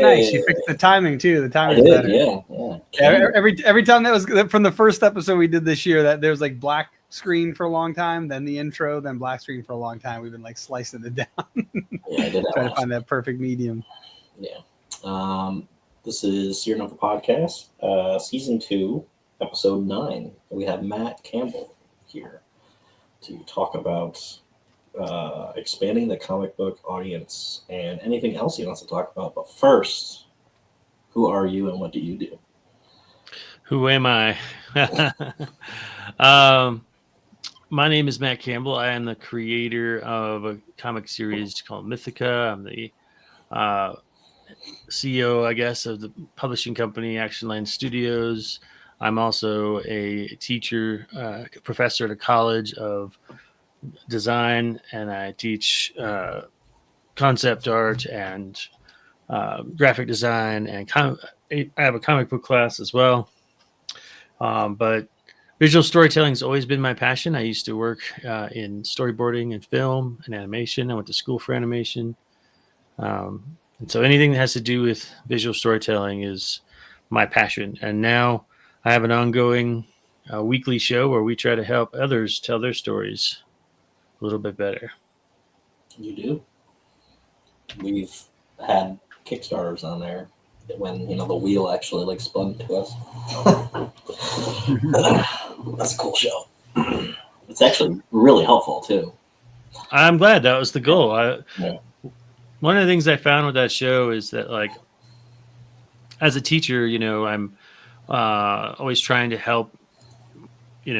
Nice. You fixed the timing too. The timing is better. Yeah. Every time that was from the first episode we did this year, that there's like black screen for a long time, then the intro, then black screen for a long time. We've been like slicing it down. I did that. Trying to find that perfect medium. Yeah. This is SeerNova Podcast, Season 2, Episode 9. We have Matt Campbell here to talk about expanding the comic book audience and anything else he wants to talk about. But first, who are you and what do you do? Who am I? My name is Matt Campbell. I am the creator of a comic series called Mythica. I'm the CEO, I guess, of the publishing company Action Line Studios. I'm also a teacher, professor at a college of design, and I teach concept art and graphic design, and I have a comic book class as well. But visual storytelling has always been my passion. I used to work in storyboarding and film and animation. I went to school for animation. And so anything that has to do with visual storytelling is my passion. And now I have an ongoing weekly show where we try to help others tell their stories a little bit better. You do. We've had Kickstarters on there when, the wheel actually like spun to us. That's a cool show. It's actually really helpful too. I'm glad that was the goal. One of the things I found with that show is that, like, as a teacher, I'm always trying to help,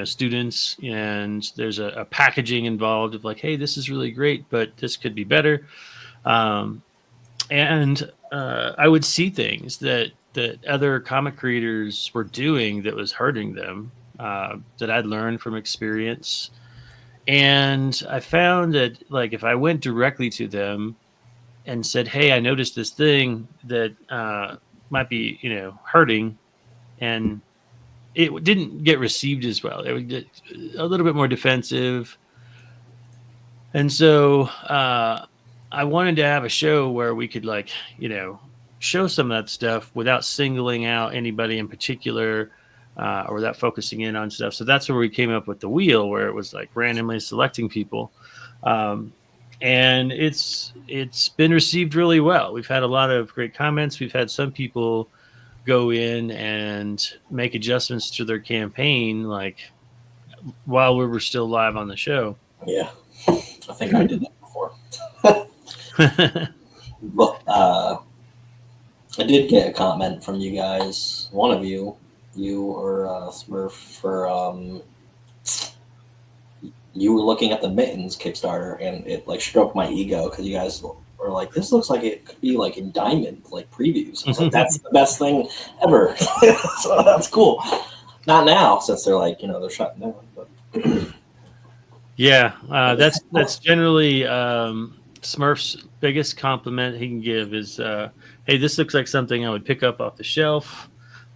students, and there's a packaging involved of like, hey, this is really great, but this could be better. And I would see things that other comic creators were doing that was hurting them, that I'd learned from experience. And I found that, like, if I went directly to them and said, hey, I noticed this thing that might be, hurting, and it didn't get received as well. It would get a little bit more defensive. And so I wanted to have a show where we could, like, show some of that stuff without singling out anybody in particular, or without focusing in on stuff. So that's where we came up with the wheel, where it was like randomly selecting people. And it's been received really well. We've had a lot of great comments. We've had some people go in and make adjustments to their campaign, like, while we were still live on the show. Yeah, I think I did that before. But I did get a comment from you guys. One of you or Smurf, for you were looking at the Mittens Kickstarter, and it like stroked my ego because you guys were like, this looks like it could be like in diamond, like previews. I was like, that's the best thing ever. So that's cool. Not now, since they're like, they're shutting down. But yeah, that's generally Smurf's biggest compliment he can give is, hey, this looks like something I would pick up off the shelf,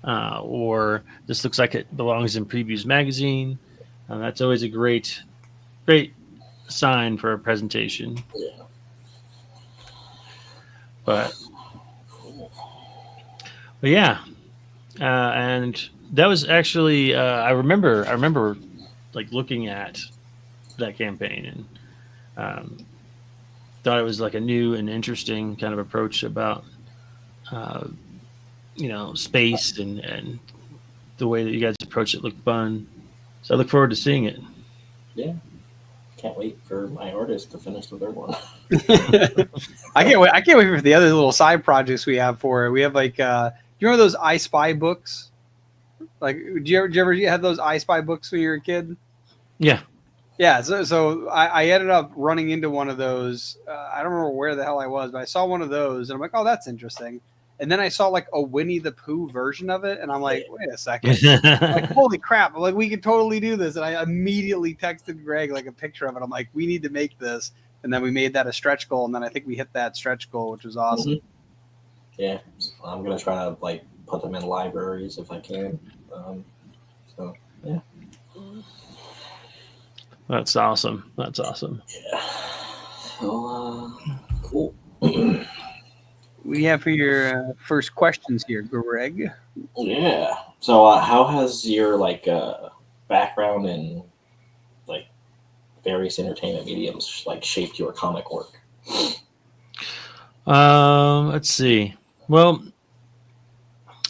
or this looks like it belongs in Previews magazine. That's always a great sign for a presentation. Yeah. But yeah, and that was actually I remember like looking at that campaign and thought it was like a new and interesting kind of approach about space and the way that you guys approach it looked fun. So I look forward to seeing it. Yeah. Can't wait for my artist to finish the third one. I can't wait for the other little side projects we have for it. We have like, do you remember those I Spy books? Like, did you ever have those I Spy books when you were a kid? Yeah. Yeah. So I ended up running into one of those. I don't remember where the hell I was, but I saw one of those and I'm like, oh, that's interesting. And then I saw like a Winnie the Pooh version of it. And I'm like, wait a second. Like, holy crap. I'm like, we could totally do this. And I immediately texted Greg like a picture of it. I'm like, we need to make this. And then we made that a stretch goal. And then I think we hit that stretch goal, which was awesome. Mm-hmm. Yeah. I'm going to try to like put them in libraries if I can. So, yeah. That's awesome. That's awesome. Yeah. So, cool. We have for your first questions here, Greg. Yeah. So, how has your background in like various entertainment mediums like shaped your comic work? Let's see. Well,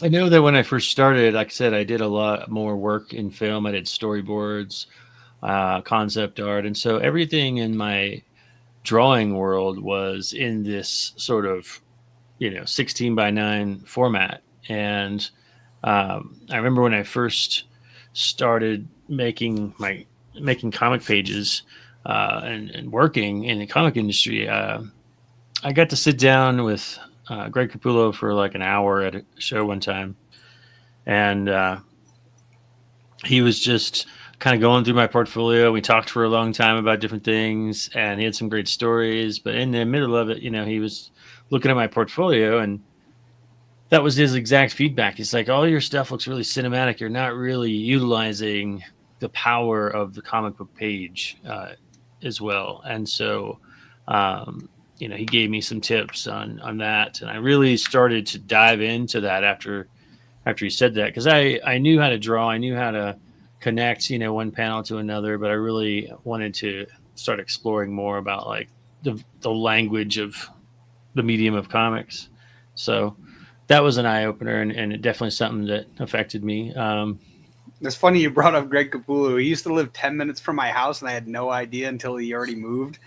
I know that when I first started, like I said, I did a lot more work in film. I did storyboards, concept art, and so everything in my drawing world was in this sort of 16:9 format. And I remember when I first started making comic pages and working in the comic industry. I got to sit down with Greg Capullo for like an hour at a show one time, and he was just kind of going through my portfolio. We talked for a long time about different things, and he had some great stories. But in the middle of it, he was looking at my portfolio, and that was his exact feedback. He's like, all your stuff looks really cinematic. You're not really utilizing the power of the comic book page as well. And so, he gave me some tips on that. And I really started to dive into that after he said that, because I knew how to draw. I knew how to connect, one panel to another, but I really wanted to start exploring more about like the language of the medium of comics. So that was an eye opener, and it definitely something that affected me. It's funny you brought up Greg Capullo. He used to live 10 minutes from my house, and I had no idea until he already moved.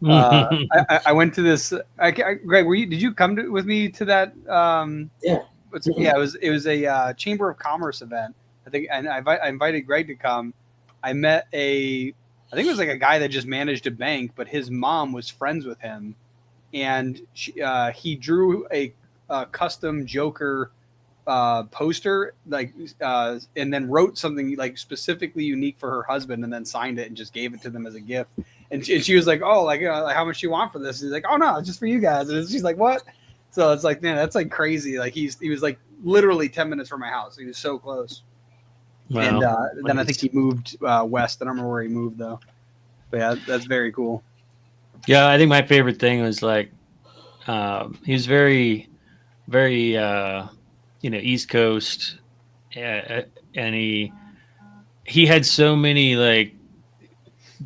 I went to this. Greg, did you come with me to that? Yeah. Yeah, it was a Chamber of Commerce event. I think, and I invited Greg to come. I met I think it was like a guy that just managed a bank, but his mom was friends with him, and he drew a custom Joker poster, and then wrote something like specifically unique for her husband, and then signed it and just gave it to them as a gift. And she was like, "Oh, like how much do you want for this?" He's like, "Oh no, it's just for you guys." And she's like, "What?" So it's like, man, that's like crazy. Like he was like literally 10 minutes from my house. He was so close. Wow. And then I think he moved west. I don't remember where he moved though. But yeah, that's very cool. Yeah, I think my favorite thing was like he was very, very East Coast, and he had so many like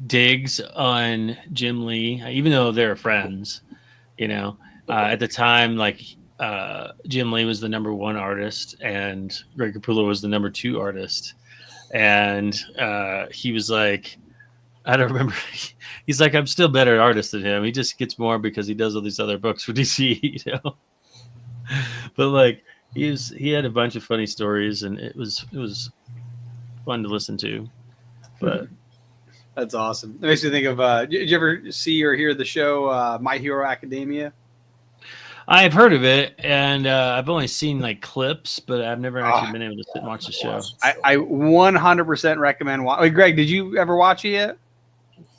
digs on Jim Lee, even though they're friends. At the time, like Jim Lee was the number one artist, and Greg Capullo was the number two artist, and he was like, I don't remember. He's like, I'm still better artist than him. He just gets more because he does all these other books for DC, But like he had a bunch of funny stories, and it was fun to listen to. But that's awesome. It makes me think of. Did you ever see or hear the show My Hero Academia? I've heard of it, and I've only seen like clips, but I've never actually been able to sit and watch the show. I 100% recommend. Wait, Greg, did you ever watch it yet?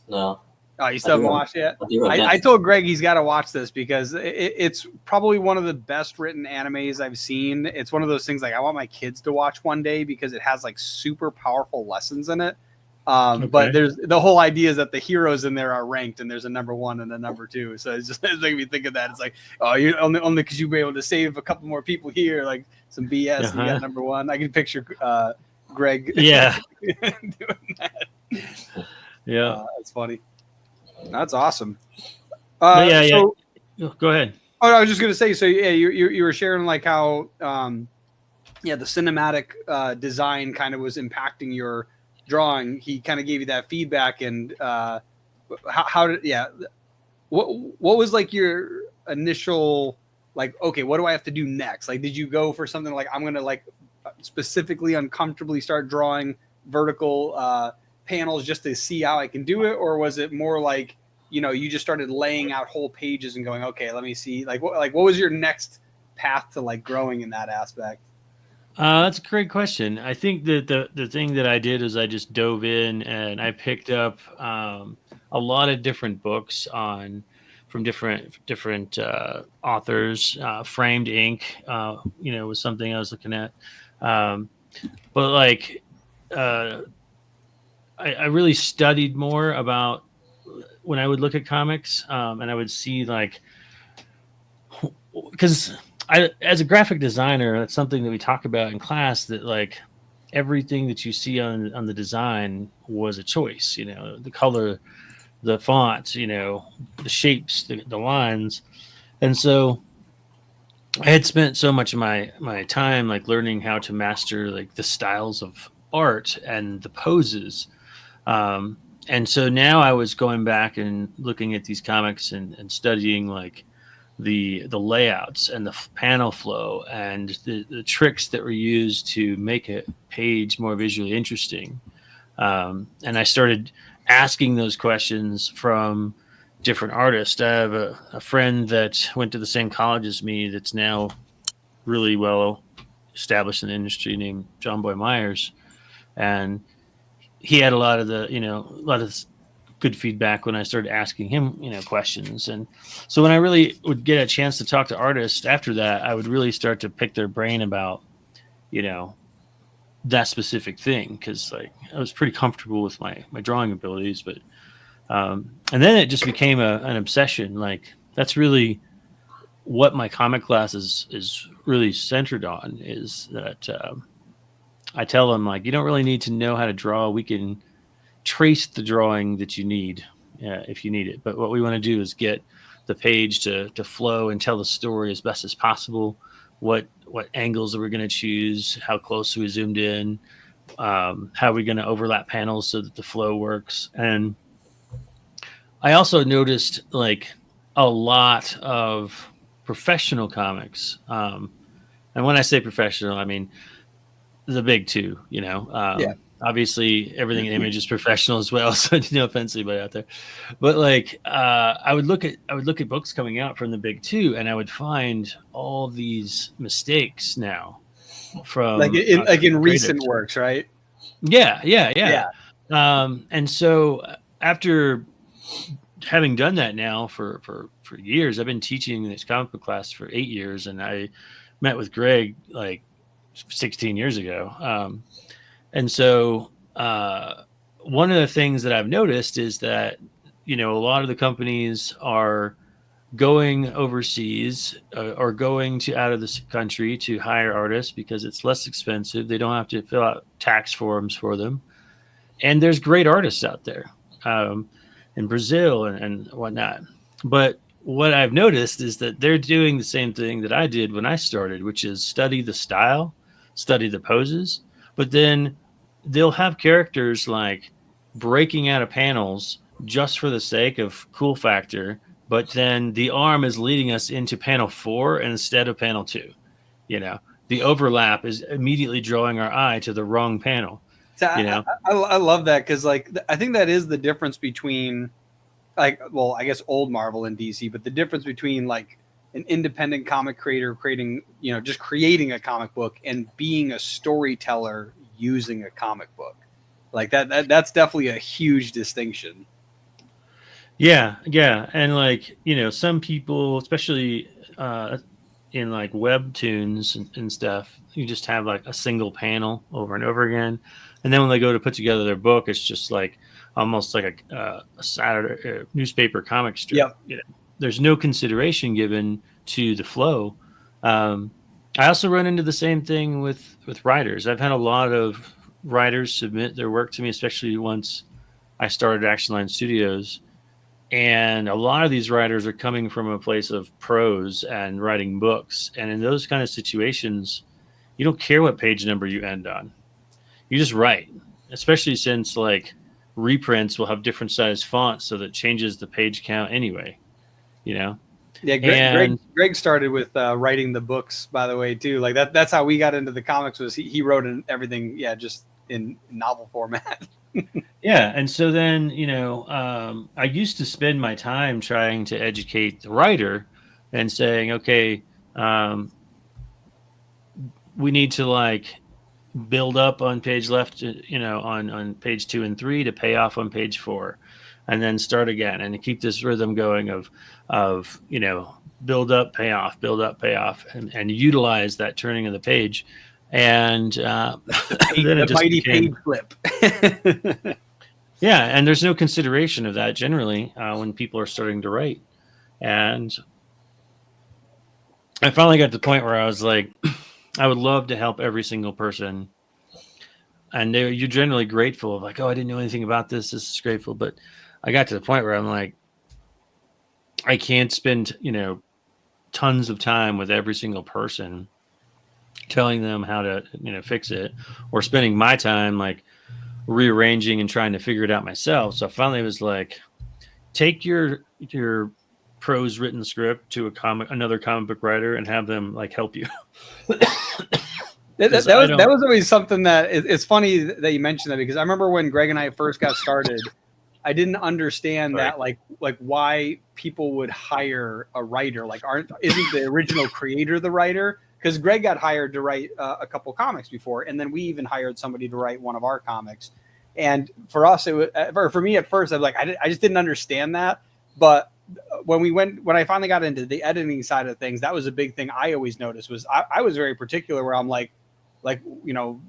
No. Oh, you still haven't watched it yet? I told Greg he's got to watch this because it's probably one of the best written animes I've seen. It's one of those things like I want my kids to watch one day because it has like super powerful lessons in it. But there's the whole idea is that the heroes in there are ranked, and there's a number one and a number two. So it's making me think of that. It's like, oh, you only because you'll be able to save a couple more people here, like some BS. And you got number one. I can picture Greg. Yeah, doing that. Yeah, that's funny. That's awesome. Go ahead. Oh, I was just gonna say. So yeah, you were sharing like how the cinematic design kind of was impacting your drawing. He kind of gave you that feedback, and what was like your initial like, okay, what do I have to do next? Like, did you go for something like I'm gonna like specifically uncomfortably start drawing vertical panels just to see how I can do it, or was it more like you just started laying out whole pages and going, okay, let me see, what was your next path to like growing in that aspect? That's a great question. I think that the thing that I did is I just dove in and I picked up a lot of different books from different authors. Framed ink, was something I was looking at. But like I really studied more about when I would look at comics, and I would see like, because as a graphic designer, that's something that we talk about in class, that like everything that you see on the design was a choice, the color, the font, the shapes, the lines. And so I had spent so much of my time like learning how to master like the styles of art and the poses. And so now I was going back and looking at these comics and studying like the layouts and the panel flow and the tricks that were used to make a page more visually interesting. And I started asking those questions from different artists. I have a friend that went to the same college as me that's now really well established in the industry, named John Boy Myers. And he had a lot of good feedback when I started asking him, questions. And so when I really would get a chance to talk to artists after that, I would really start to pick their brain about, that specific thing. Cause like I was pretty comfortable with my drawing abilities, but, and then it just became an obsession. Like that's really what my comic class is really centered on, is that, I tell them like, you don't really need to know how to draw. We can trace the drawing that you need if you need it. But what we want to do is get the page to flow and tell the story as best as possible. What angles are we going to choose? How close are we zoomed in? How are we going to overlap panels so that the flow works? And I also noticed like a lot of professional comics. And when I say professional, I mean the big two, Yeah. Obviously everything in Image is professional as well. So no offense to anybody out there, but like, I would look at books coming out from the big two, and I would find all these mistakes now from like in recent works, right? Yeah. And so after having done that now for years, I've been teaching this comic book class for 8 years, and I met with Greg like 16 years ago. And so one of the things that I've noticed is that, a lot of the companies are going overseas or going to out of this country to hire artists because it's less expensive. They don't have to fill out tax forms for them. And there's great artists out there in Brazil and whatnot. But what I've noticed is that they're doing the same thing that I did when I started, which is study the style, study the poses, but then they'll have characters like breaking out of panels just for the sake of cool factor, but then the arm is leading us into panel 4 instead of panel 2. The overlap is immediately drawing our eye to the wrong panel. So I love that, because like I think that is the difference between I guess old Marvel and DC, but the difference between like an independent comic creator creating, just creating a comic book and being a storyteller using a comic book. Like that's definitely a huge distinction. Yeah. And like, some people, especially in like webtoons and stuff, you just have like a single panel over and over again. And then when they go to put together their book, it's just like almost like a Saturday newspaper comic strip. Yep. There's no consideration given to the flow. I also run into the same thing with writers. I've had a lot of writers submit their work to me, especially once I started Action Line Studios. And a lot of these writers are coming from a place of prose and writing books. And in those kind of situations, you don't care what page number you end on. You just write, especially since like reprints will have different size fonts, so that changes the page count anyway, Yeah, Greg started with writing the books, by the way, too. Like that's how we got into the comics, was he wrote everything, just in novel format. Yeah, and so then I used to spend my time trying to educate the writer and saying, okay, we need to like build up on page left, on page 2 and 3 to pay off on page 4, and then start again, and to keep this rhythm going of build up, pay off, and utilize that turning of the page. And then the mighty page flip. Yeah, and there's no consideration of that generally when people are starting to write. And I finally got to the point where I was like, I would love to help every single person. And you're generally grateful of like, oh, I didn't know anything about this. This is grateful. But I got to the point where I'm like, I can't spend, tons of time with every single person telling them how to, fix it, or spending my time like rearranging and trying to figure it out myself. So finally it was like, take your prose written script to another comic book writer and have them like help you. That was always something that it's funny that you mentioned that, because I remember when Greg and I first got started, I didn't understand that like why people would hire a writer. Like, isn't the original creator the writer? Because Greg got hired to write a couple comics before, and then we even hired somebody to write one of our comics. And for us, it was, for me at first, I was like, I just didn't understand that. But when I finally got into the editing side of things, that was a big thing I always noticed. Was I was very particular where I'm like structuring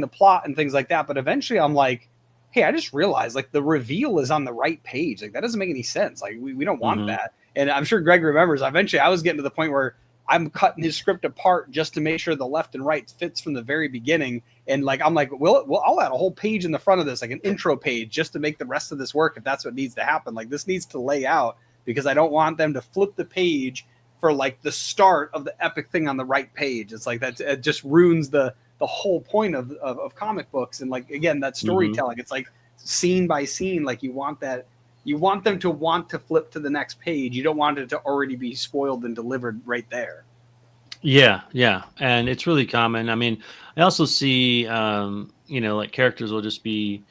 the plot and things like that. But eventually I'm like, hey, I just realized like the reveal is on the right page. Like that doesn't make any sense. Like we don't want that. And I'm sure Greg remembers, eventually I was getting to the point where I'm cutting his script apart just to make sure the left and right fits from the very beginning. And like, I'm like, well, I'll add a whole page in the front of this, like an intro page, just to make the rest of this work. If that's what needs to happen, like this needs to lay out, because I don't want them to flip the page for like the start of the epic thing on the right page. It's like that. It just ruins the whole point of comic books. And like, again, that storytelling, it's like scene by scene. Like you want them to want to flip to the next page. You don't want it to already be spoiled and delivered right there. Yeah. And it's really common. I mean, I also see, like characters will just be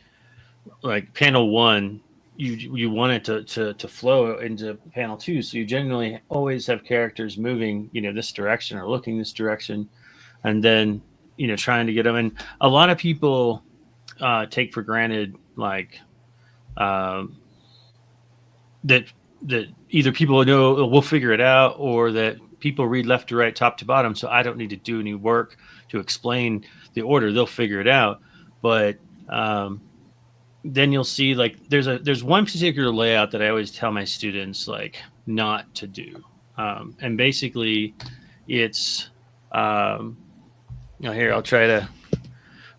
like panel 1. You want it to flow into panel 2. So you generally always have characters moving, this direction or looking this direction, and then, trying to get them. And a lot of people take for granted, like, that either people know we'll figure it out, or that people read left to right, top to bottom, so I don't need to do any work to explain the order. They'll figure it out. But then you'll see like there's one particular layout that I always tell my students like not to do, and basically it's here, I'll try to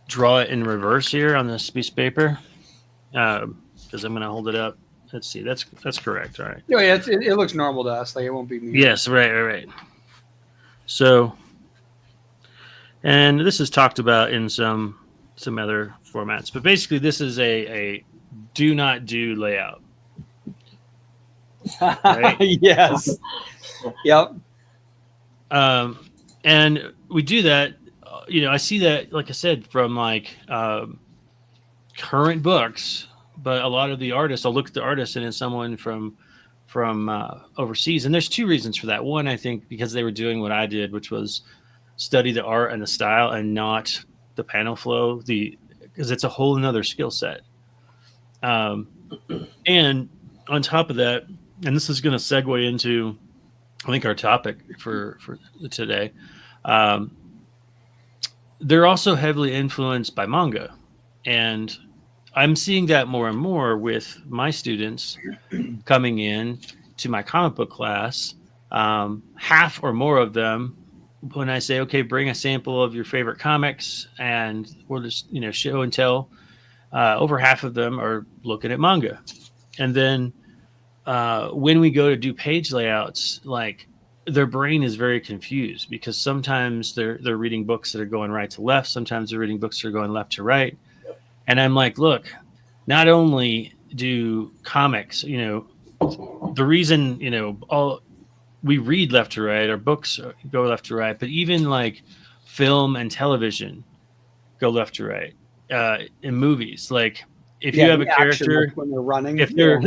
draw it in reverse here on this piece of paper, because I'm going to hold it up. Let's see. That's correct. All right. Yeah, it looks normal to us. Like it won't be me. Yes. Right. So, and this is talked about in some other formats, but basically this is a do not do layout. Right? Yes. Yep. And we do that. I see that, like I said, from like current books. But a lot of the artists, I'll look at the artist and it's someone from overseas. And there's two reasons for that. One, I think because they were doing what I did, which was study the art and the style and not the panel flow, because it's a whole another skill set. And on top of that, and this is going to segue into, I think, our topic for today, they're also heavily influenced by manga. And I'm seeing that more and more with my students coming in to my comic book class. Half or more of them, when I say, okay, bring a sample of your favorite comics and we'll just, show and tell, over half of them are looking at manga. And then when we go to do page layouts, like their brain is very confused, because sometimes they're reading books that are going right to left. Sometimes they're reading books that are going left to right. And I'm like, look, not only do comics, the reason, all we read left to right, our books go left to right, but even like film and television go left to right. In movies, like if you have a character when they're running, if they're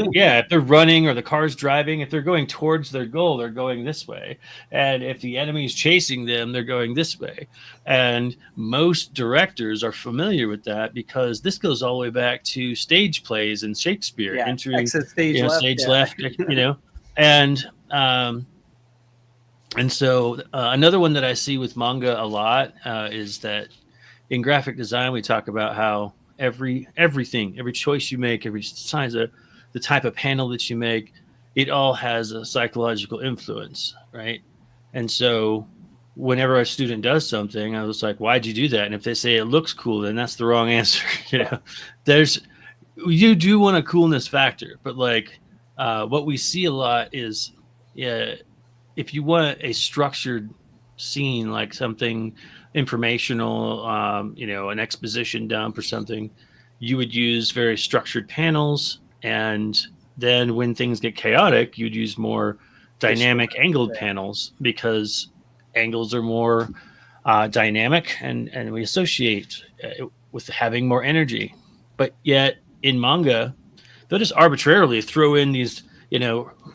running or the car's driving, if they're going towards their goal, they're going this way. And if the enemy is chasing them, they're going this way. And most directors are familiar with that, because this goes all the way back to stage plays and Shakespeare, entering stage left, and so another one that I see with manga a lot is that in graphic design, we talk about how everything, every choice you make, every size of the type of panel that you make, it all has a psychological influence, right? And so whenever a student does something, I was like, why'd you do that? And if they say it looks cool, then that's the wrong answer. You do want a coolness factor, but like what we see a lot is, if you want a structured scene, like something informational, an exposition dump or something, you would use very structured panels. And then when things get chaotic, you'd use more dynamic angled panels, because angles are more dynamic, and we associate with having more energy. But yet in manga, they'll just arbitrarily throw in these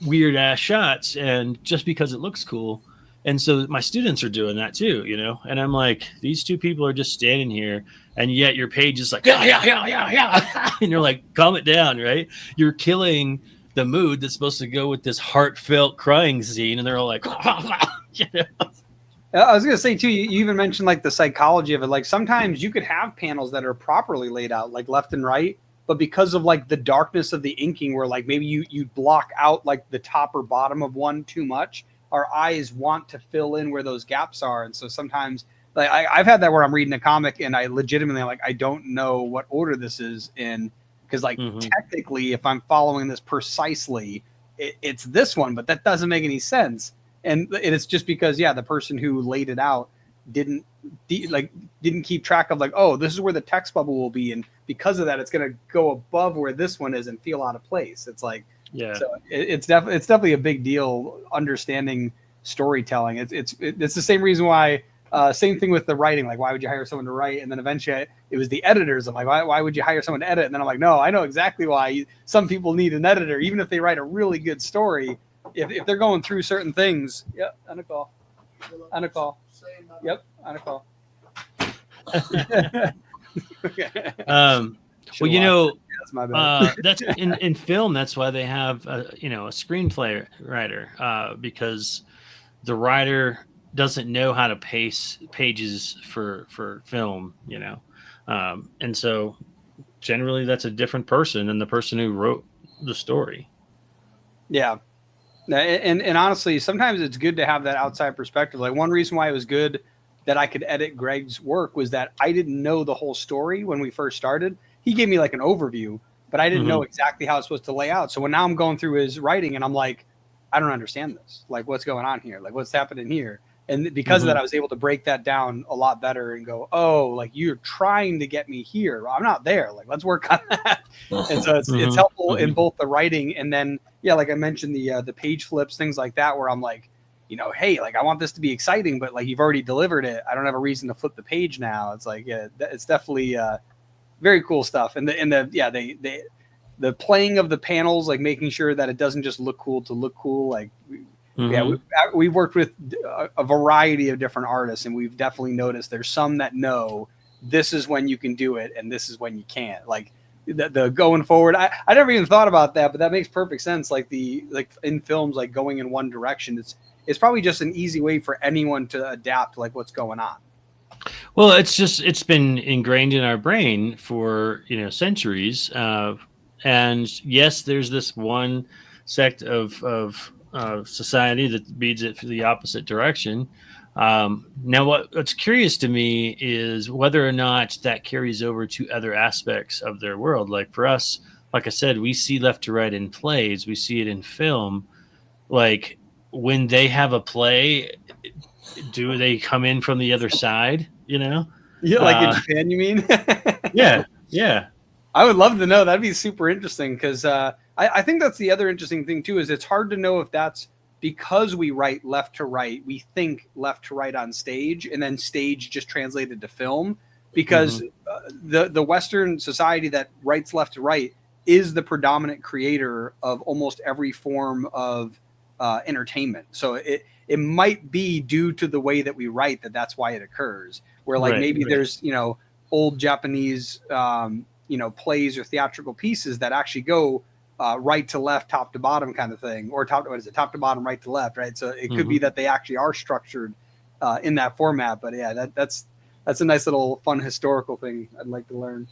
weird ass shots, and just because it looks cool. And so my students are doing that too, and I'm like, these two people are just standing here, and yet your page is like, yeah. And you're like, calm it down, right? You're killing the mood that's supposed to go with this heartfelt crying scene, and they're all like, I was going to say too, you even mentioned like the psychology of it. Like sometimes you could have panels that are properly laid out, like left and right, but because of like the darkness of the inking, where like maybe you block out like the top or bottom of one too much, our eyes want to fill in where those gaps are. And so sometimes like I've had that where I'm reading a comic and I legitimately like, I don't know what order this is in, because like technically if I'm following this precisely, it's this one, but that doesn't make any sense. And it's just because, the person who laid it out didn't keep track of like, oh, this is where the text bubble will be, and because of that, it's going to go above where this one is and feel out of place. It's like, so it's definitely a big deal understanding storytelling. It's the same reason why. Same thing with the writing. Like, why would you hire someone to write? And then eventually it was the editors. I'm like, why would you hire someone to edit? And then I'm like, no, I know exactly why some people need an editor, even if they write a really good story. If they're going through certain things. Yep, on a call. Yep, on a call. Well, that's my bad. That's in film. That's why they have a screenplay writer, because the writer doesn't know how to pace pages for film, and so generally that's a different person than the person who wrote the story. Yeah. And honestly, sometimes it's good to have that outside perspective. Like one reason why it was good that I could edit Greg's work was that I didn't know the whole story when we first started. He gave me like an overview, but I didn't know exactly how it's supposed to lay out. So when now I'm going through his writing and I'm like, I don't understand this. Like what's going on here? Like what's happening here? And because of that, I was able to break that down a lot better and go, oh, like you're trying to get me here. I'm not there. Like, let's work on that. And so it's helpful in both the writing and then, like I mentioned, the page flips, things like that, where I'm like, hey, like I want this to be exciting, but like you've already delivered it. I don't have a reason to flip the page now. It's like, it's definitely very cool stuff. And the playing of the panels, like making sure that it doesn't just look cool to look cool. Like, we've worked with a variety of different artists, and we've definitely noticed there's some that know this is when you can do it and this is when you can't. Like the going forward, I never even thought about that, but that makes perfect sense. Like in films, like going in one direction, it's probably just an easy way for anyone to adapt like what's going on. Well, it's been ingrained in our brain for centuries, and yes, there's this one sect of society that beats it for the opposite direction. Now, what's curious to me is whether or not that carries over to other aspects of their world. Like for us, like I said, we see left to right in plays, we see it in film. Like when they have a play, do they come in from the other side? Yeah, like in Japan, you mean? Yeah. I would love to know. That'd be super interesting because I think that's the other interesting thing too, is it's hard to know if that's because we write left to right, we think left to right on stage, and then stage just translated to film, because the Western society that writes left to right is the predominant creator of almost every form of entertainment. So it might be due to the way that we write that's why it occurs. Where like maybe there's old Japanese plays or theatrical pieces that actually go right to left, top to bottom kind of thing, or top to bottom, right to left, right? So it could be that they actually are structured in that format. But yeah, that's a nice little fun historical thing I'd like to learn.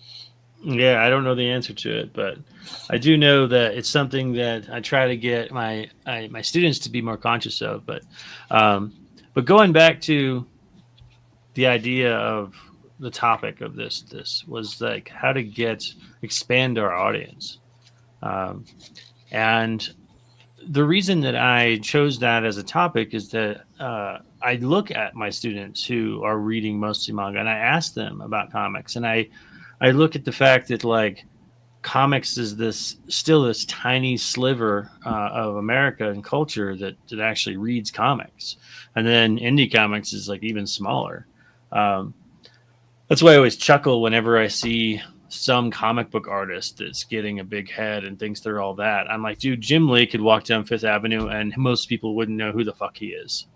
Yeah, I don't know the answer to it, but I do know that it's something that I try to get my students to be more conscious of. But going back to the idea of the topic of this was like how to expand our audience, um, and the reason that I chose that as a topic is that I look at my students who are reading mostly manga and I ask them about comics, and I look at the fact that like comics is this tiny sliver of America and culture that actually reads comics, and then indie comics is like even smaller. Um, that's why I always chuckle whenever I see some comic book artist that's getting a big head and thinks they're all that. I'm like, dude, Jim Lee could walk down Fifth Avenue and most people wouldn't know who the fuck he is.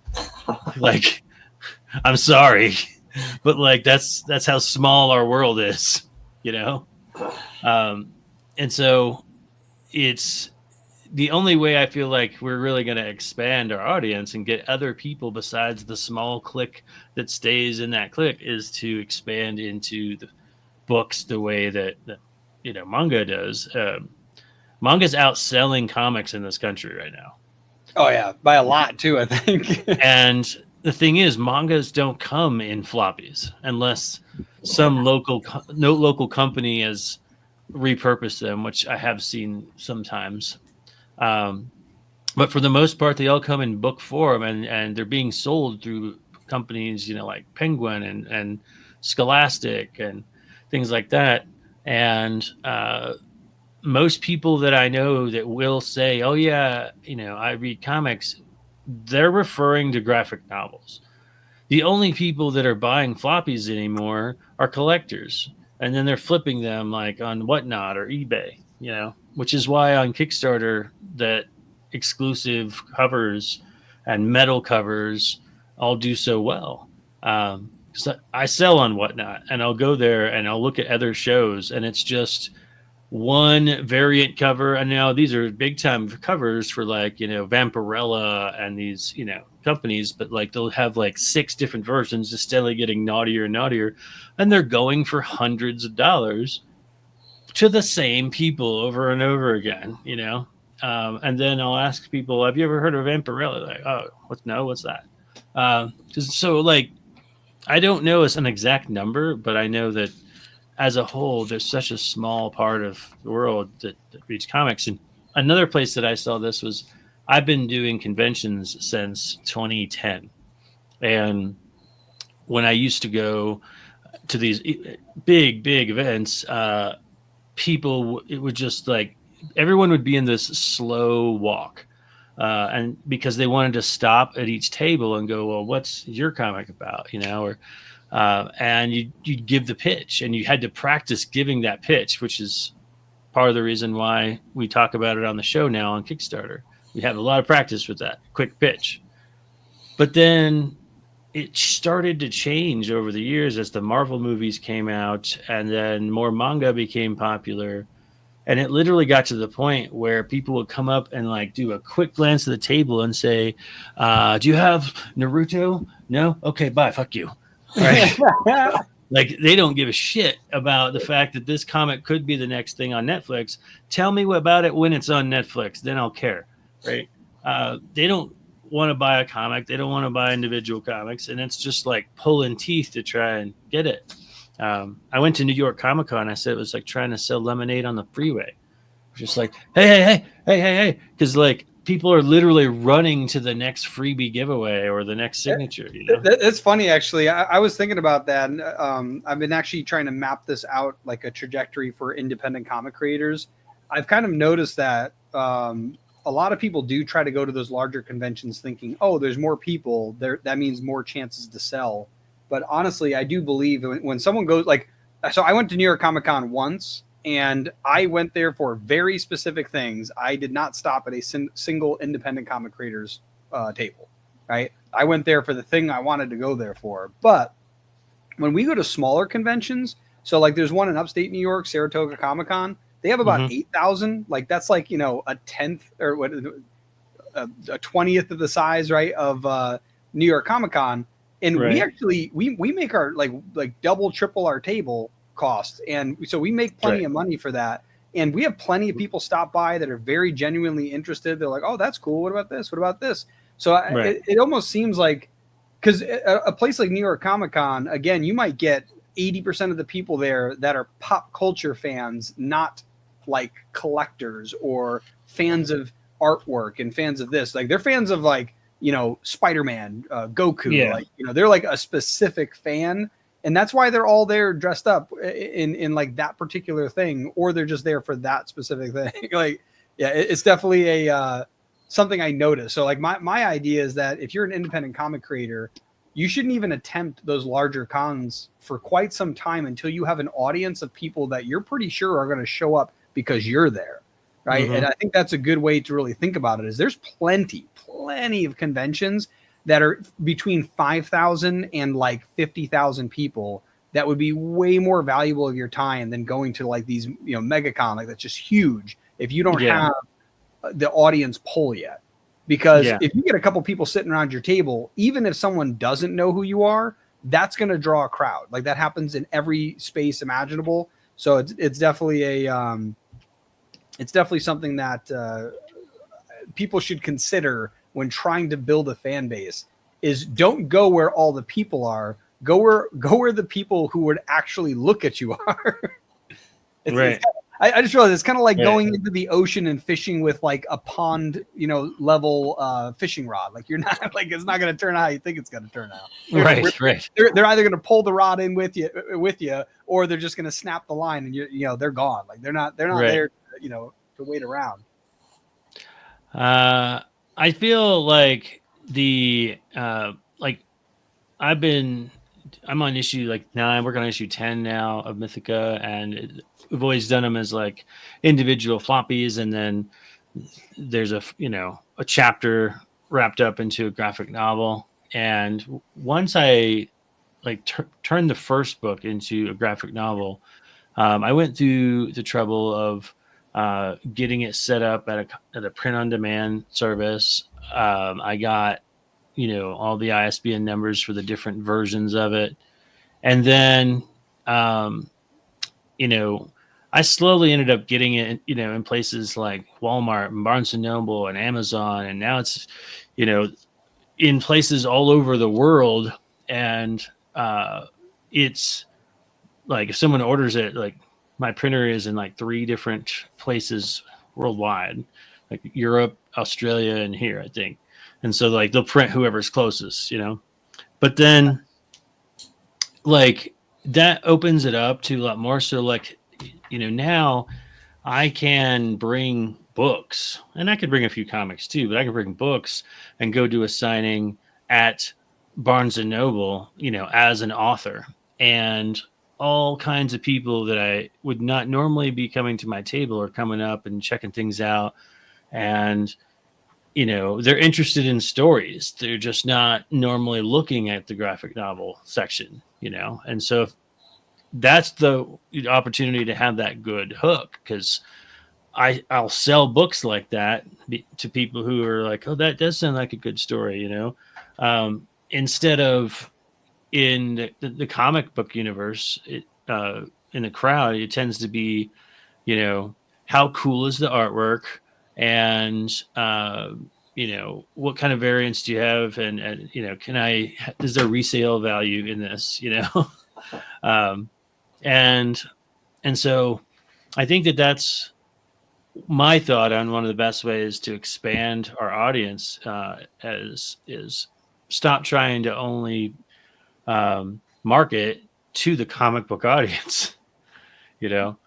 Like, I'm sorry, but like that's how small our world is, you know. And so it's the only way I feel like we're really going to expand our audience and get other people besides the small clique that stays in that clique is to expand into the books the way that manga does. Manga's outselling comics in this country right now. Oh yeah, by a lot too, I think. And the thing is, mangas don't come in floppies unless some local company has repurposed them, which I have seen sometimes. But for the most part, they all come in book form, and they're being sold through companies, like Penguin and Scholastic and things like that. And most people that I know that will say, "Oh yeah, I read comics," they're referring to graphic novels. The only people that are buying floppies anymore are collectors, and then they're flipping them like on Whatnot or eBay, which is why on Kickstarter that exclusive covers and metal covers all do so well. So I sell on Whatnot, and I'll go there and I'll look at other shows, and it's just one variant cover. And now these are big time covers for like, Vampirella and these, companies, but like they'll have like 6 different versions, just steadily getting naughtier and naughtier. And they're going for hundreds of dollars to the same people over and over again, and then I'll ask people, have you ever heard of Vampirella? Like, oh, what's that? So like, I don't know an exact number, but I know that as a whole, there's such a small part of the world that reads comics. And another place that I saw this was I've been doing conventions since 2010. And when I used to go to these big events, it would just like, everyone would be in this slow walk. And because they wanted to stop at each table and go, well, what's your comic about? And you'd give the pitch, and you had to practice giving that pitch, which is part of the reason why we talk about it on the show now on Kickstarter. We have a lot of practice with that quick pitch. But then it started to change over the years as the Marvel movies came out, and then more manga became popular. And it literally got to the point where people would come up and like do a quick glance at the table and say, do you have Naruto? No? Okay, bye. Fuck you. Right? Like, they don't give a shit about the fact that this comic could be the next thing on Netflix. Tell me about it when it's on Netflix, then I'll care. Right? They don't want to buy a comic. They don't want to buy individual comics. And it's just like pulling teeth to try and get it. I went to New York Comic Con. I said it was like trying to sell lemonade on the freeway. Just like, hey. Because like people are literally running to the next freebie giveaway or the next signature. It's funny, actually. I was thinking about that. And, I've been actually trying to map this out, like a trajectory for independent comic creators. I've kind of noticed that a lot of people do try to go to those larger conventions thinking, oh, there's more people there. That means more chances to sell. But honestly, I do believe when someone goes so I went to New York Comic Con once, and I went there for very specific things. I did not stop at a single independent comic creators table, right? I went there for the thing I wanted to go there for. But when we go to smaller conventions, so like there's one in upstate New York, Saratoga Comic Con, they have about 8,000. Like that's like, a 10th or what, a 20th of the size, right, of New York Comic Con. And right. we actually we make our like double, triple our table costs. And so we make plenty of money for that. And we have plenty of people stop by that are very genuinely interested. They're like, oh, that's cool. What about this? What about this? So it almost seems like, because a place like New York Comic Con, again, you might get 80% of the people there that are pop culture fans, not like collectors or fans of artwork and fans of this. Like they're fans of like, Spider-Man, Goku, like, they're like a specific fan. And that's why they're all there dressed up in like that particular thing, or they're just there for that specific thing. Like, yeah, it's definitely something I noticed. So like my idea is that if you're an independent comic creator, you shouldn't even attempt those larger cons for quite some time until you have an audience of people that you're pretty sure are going to show up because you're there. Right. And I think that's a good way to really think about it. Is there's plenty of conventions that are between 5,000 and like 50,000 people that would be way more valuable of your time than going to like these, MegaCon, like that's just huge. If you don't have the audience pull yet, because if you get a couple people sitting around your table, even if someone doesn't know who you are, that's going to draw a crowd. Like that happens in every space imaginable. So it's definitely it's definitely something that people should consider when trying to build a fan base. Is don't go where all the people are. Go where the people who would actually look at you are. I just realized it's kind of like going into the ocean and fishing with like a pond, level fishing rod. Like you're not like it's not going to turn out how you think it's going to turn out. They're either going to pull the rod in with you, or they're just going to snap the line and they're gone. Like they're not there, to wait around. I feel like I'm on issue like 9, working on issue 10 now of Mythica, and we've always done them as like individual floppies, and then there's a chapter wrapped up into a graphic novel. And once I like turned the first book into a graphic novel, I went through the trouble of getting it set up at a print on demand service. I got all the ISBN numbers for the different versions of it. And then, I slowly ended up getting it, in places like Walmart and Barnes and Noble and Amazon. And now it's, in places all over the world. And it's like, if someone orders it, like my printer is in like 3 different places worldwide, like Europe, Australia, and here, I think. And so like they'll print whoever's closest, but then like that opens it up to a lot more. So like, now I can bring books, and I could bring a few comics too, but I can bring books and go do a signing at Barnes and Noble, as an author, and all kinds of people that I would not normally be coming to my table or coming up and checking things out. And they're interested in stories. They're just not normally looking at the graphic novel section, and so that's the opportunity to have that good hook, because I'll sell books like that to people who are like, oh, that does sound like a good story, instead of in the comic book universe, in the crowd, it tends to be, how cool is the artwork? And what kind of variants do you have, and is there resale value in this, and so I think that's my thought on one of the best ways to expand our audience, is stop trying to only market to the comic book audience. 100%.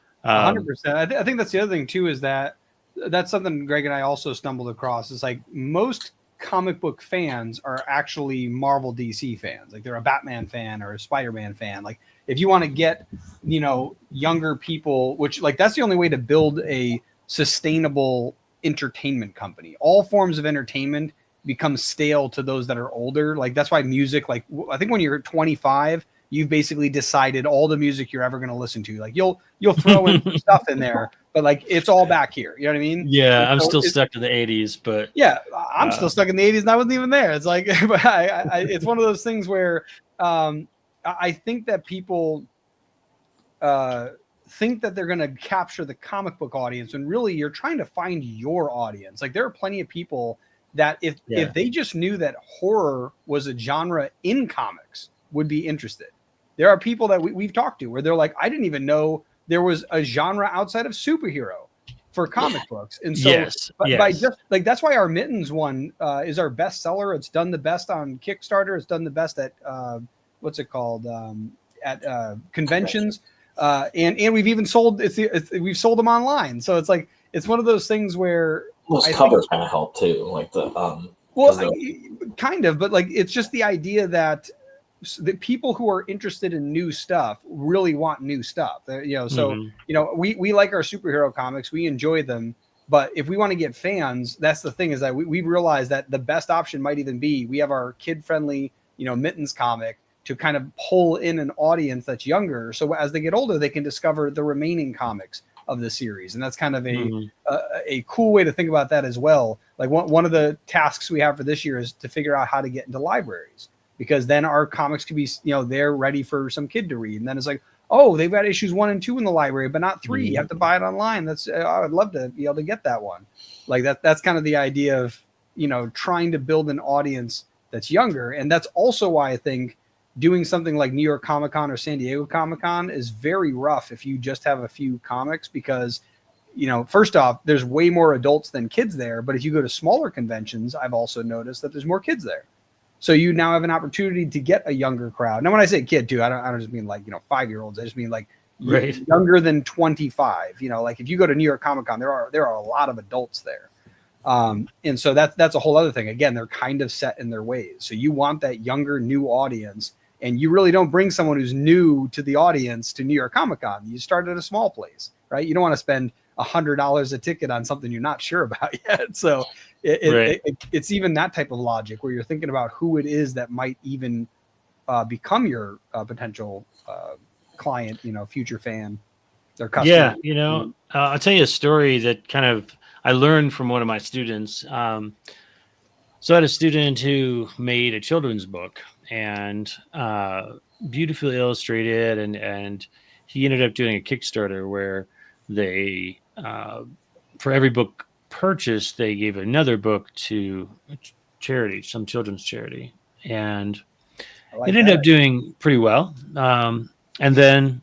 I think that's the other thing too, is that's something Greg and I also stumbled across. It's like most comic book fans are actually Marvel DC fans. Like they're a Batman fan or a Spider-Man fan. Like if you want to get, younger people, which like that's the only way to build a sustainable entertainment company. All forms of entertainment become stale to those that are older. Like that's why music, like I think when you're 25, you've basically decided all the music you're ever going to listen to. Like you'll throw in stuff in there, but like it's all back here. You know what I mean? Yeah, I'm still stuck to the 80s, but yeah, I'm still stuck in the 80s, and I wasn't even there. It's like, but it's one of those things where I think that people think that they're going to capture the comic book audience when really you're trying to find your audience. Like there are plenty of people that if they just knew that horror was a genre in comics would be interested. There are people that we've talked to where they're like, I didn't even know there was a genre outside of superhero for comic books. And so by just like, that's why our Mittens one is our best seller. It's done the best on Kickstarter. It's done the best at what's it called? At conventions. And we've even sold we've sold them online. So it's like, it's one of those things where those covers kind of help too. Like kind of, but like, it's just the idea that the people who are interested in new stuff really want new stuff, we like our superhero comics, we enjoy them, but if we want to get fans, that's the thing, is that we realize that the best option might even be, we have our kid-friendly, Mittens comic to kind of pull in an audience that's younger. So as they get older, they can discover the remaining comics of the series. And that's kind of a cool way to think about that as well. Like one of the tasks we have for this year is to figure out how to get into libraries, because then our comics could be, they're ready for some kid to read. And then it's like, oh, they've got issues 1 and 2 in the library, but not 3. You have to buy it online. I would love to be able to get that one. Like that's kind of the idea of, trying to build an audience that's younger. And that's also why I think doing something like New York Comic Con or San Diego Comic Con is very rough if you just have a few comics, because, first off, there's way more adults than kids there. But if you go to smaller conventions, I've also noticed that there's more kids there. So you now have an opportunity to get a younger crowd. Now, when I say kid too, I don't just mean like, 5-year-olds. I just mean like younger than 25. Like if you go to New York Comic Con, there are a lot of adults there. And so that's a whole other thing. Again, they're kind of set in their ways. So you want that younger, new audience, and you really don't bring someone who's new to the audience to New York Comic Con. You start at a small place, right? You don't want to spend $100 a ticket on something you're not sure about yet. So it's even that type of logic where you're thinking about who it is that might even become your potential client, future fan, their customer. Yeah, I'll tell you a story that kind of I learned from one of my students. So I had a student who made a children's book, and beautifully illustrated, and he ended up doing a Kickstarter where they for every book purchased, they gave another book to a charity, some children's charity, and it ended up doing pretty well. And then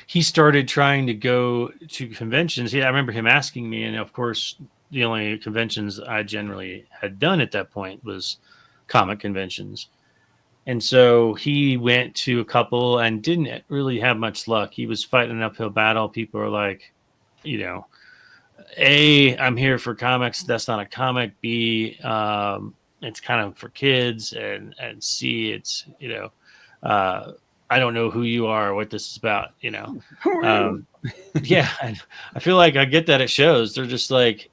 he started trying to go to conventions. I remember him asking me, and of course, the only conventions I generally had done at that point was comic conventions. And so he went to a couple and didn't really have much luck. He was fighting an uphill battle. People are like, A, I'm here for comics. That's not a comic. B, it's kind of for kids. And C, it's, I don't know who you are or what this is about, Yeah. And I feel like I get that at shows. They're just like,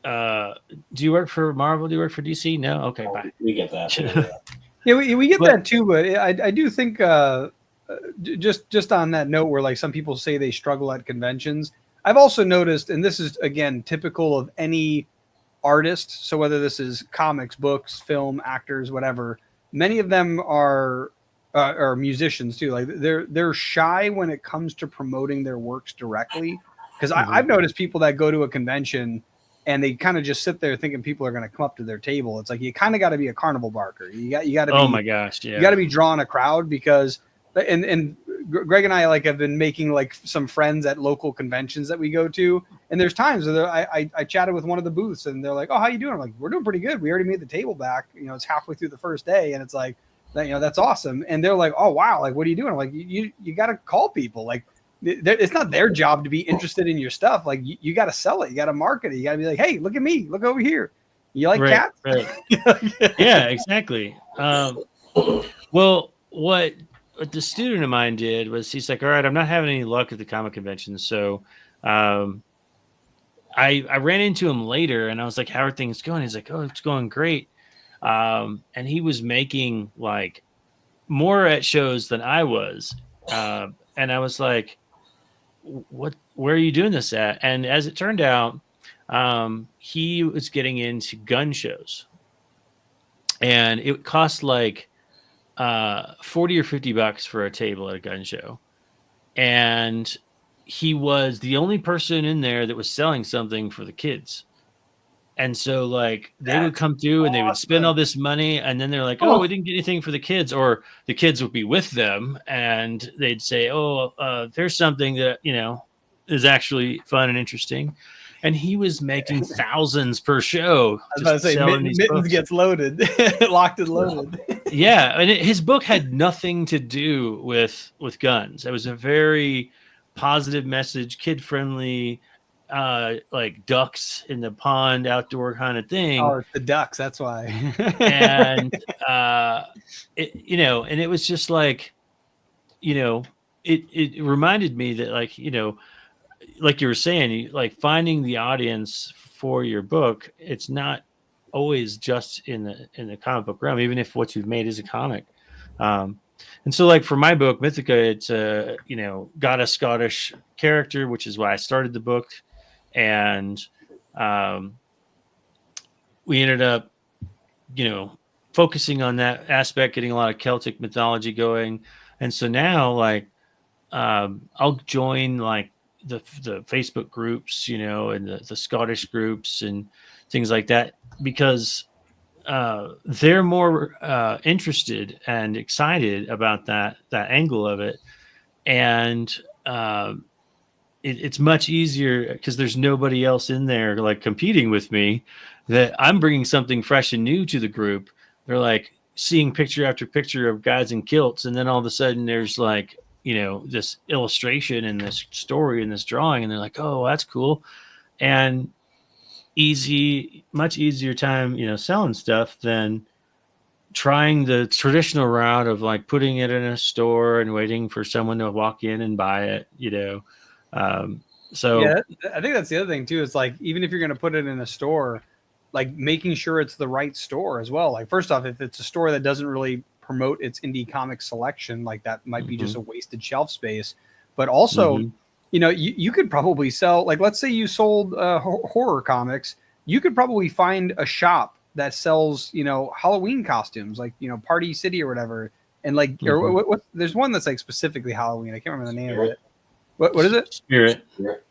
do you work for Marvel? Do you work for DC? No? Okay, bye. We get that. Yeah, we get that too, but I do think just on that note where like some people say they struggle at conventions, I've also noticed, and this is again typical of any artist, so whether this is comics, books, film, actors, whatever, many of them are musicians too. Like they're shy when it comes to promoting their works directly, because I've noticed people that go to a convention and they kind of just sit there thinking people are going to come up to their table. It's like, you kind of got to be a carnival barker. You got to be, oh my gosh. Yeah. You got to be drawing a crowd, because, and Greg and I like have been making like some friends at local conventions that we go to. And there's times where I chatted with one of the booths and they're like, oh, how you doing? I'm like, we're doing pretty good. We already made the table back. It's halfway through the first day. And it's like, that's awesome. And they're like, oh, wow. Like, what are you doing? I'm like, you got to call people. Like, it's not their job to be interested in your stuff. Like you got to sell it. You got to market it. You got to be like, hey, look at me. Look over here. You like cats? Right. Yeah, exactly. Well, what the student of mine did was he's like, all right, I'm not having any luck at the comic convention. So I ran into him later and I was like, how are things going? He's like, oh, it's going great. And he was making like more at shows than I was. And I was like, where are you doing this at? And as it turned out, he was getting into gun shows, and it cost like $40 or $50 for a table at a gun show. and he was the only person in there that was selling something for the kids. And so like they would come through and they would spend all this money, and then they're like, oh, we didn't get anything for the kids, or the kids would be with them and they'd say, oh, there's something that, you know, is actually fun and interesting. And he was making thousands per show. I was about to say, Mittens gets loaded, locked and loaded. Yeah, and his book had nothing to do with guns. It was a very positive message, kid friendly, like ducks in the pond, outdoor kind of thing. Oh, it's the ducks, that's why. And you know, and it was just like, you know, it reminded me that, like, you know, like you were saying, like finding the audience for your book, it's not always just in the comic book realm, even if what you've made is a comic. And so like for my book, Mythica, it's you know, got a Scottish character, which is why I started the book. And we ended up, you know, focusing on that aspect, getting a lot of Celtic mythology going. And so now, like, I'll join like the Facebook groups, you know, and the Scottish groups and things like that, because they're more interested and excited about that angle of it. And it's much easier because there's nobody else in there like competing with me, that I'm bringing something fresh and new to the group. They're like seeing picture after picture of guys in kilts, and then all of a sudden there's like, you know, this illustration and this story and this drawing, and they're like, oh, that's cool. And much easier time, you know, selling stuff than trying the traditional route of like putting it in a store and waiting for someone to walk in and buy it, you know. So yeah, I think that's the other thing too. It's like, even if you're going to put it in a store, like making sure it's the right store as well. Like, first off, if it's a store that doesn't really promote its indie comic selection, like that might be just a wasted shelf space. But also, you know, you could probably sell, like, let's say you sold horror comics, you could probably find a shop that sells, you know, Halloween costumes, like, you know, Party City or whatever. And like, or what, there's one that's like specifically Halloween. I can't remember the name of it. What is it?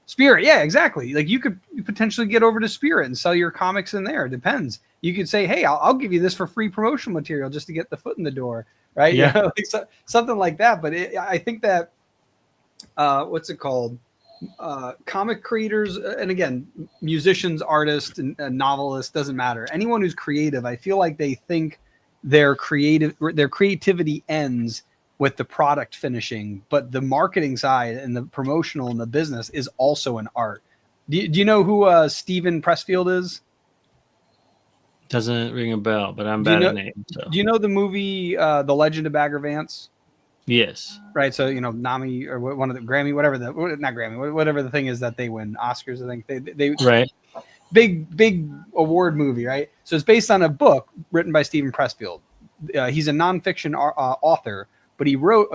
Spirit. Yeah, exactly. Like, you could potentially get over to Spirit and sell your comics in there. It depends. You could say, hey, I'll give you this for free promotional material just to get the foot in the door. Right. Yeah. You know, like something like that. But I think that, what's it called? Comic creators, and again, musicians, artists, and novelists, doesn't matter. Anyone who's creative, I feel like they think their creativity ends with the product finishing, but the marketing side and the promotional and the business is also an art. Do you know who Stephen Pressfield is? Doesn't ring a bell, but I'm bad at names. So. Do you know the movie The Legend of Bagger Vance? Yes. Right. So, you know, NAMI, or one of the Grammy, whatever the thing is that they win Oscars, I think they right. Big award movie. Right. So it's based on a book written by Stephen Pressfield. He's a nonfiction author, but he wrote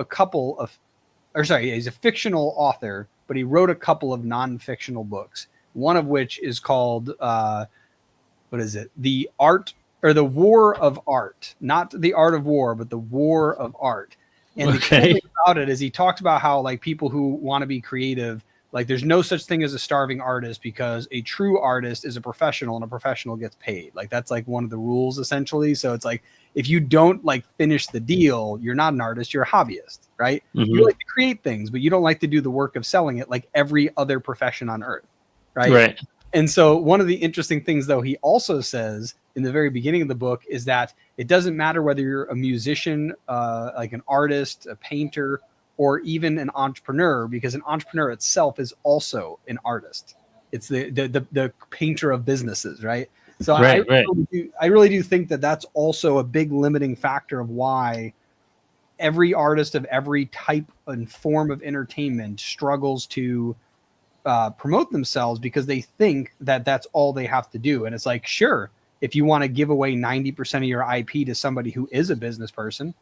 he's a fictional author, but he wrote a couple of non-fictional books. One of which is called, what is it? The Art, or The War of Art, not The Art of War, but The War of Art. And the cool thing about it is he talks about how, like, people who want to be creative, like, there's no such thing as a starving artist, because a true artist is a professional, and a professional gets paid. Like, that's like one of the rules essentially. So it's like, if you don't like finish the deal, you're not an artist, you're a hobbyist, right? You like to create things, but you don't like to do the work of selling it like every other profession on earth, right? Right. And so one of the interesting things, though, he also says in the very beginning of the book is that it doesn't matter whether you're a musician, like an artist, a painter, or even an entrepreneur, because an entrepreneur itself is also an artist. It's the painter of businesses, right? So I really do think that that's also a big limiting factor of why every artist of every type and form of entertainment struggles to promote themselves, because they think that that's all they have to do. And it's like, sure, if you want to give away 90% of your IP to somebody who is a business person,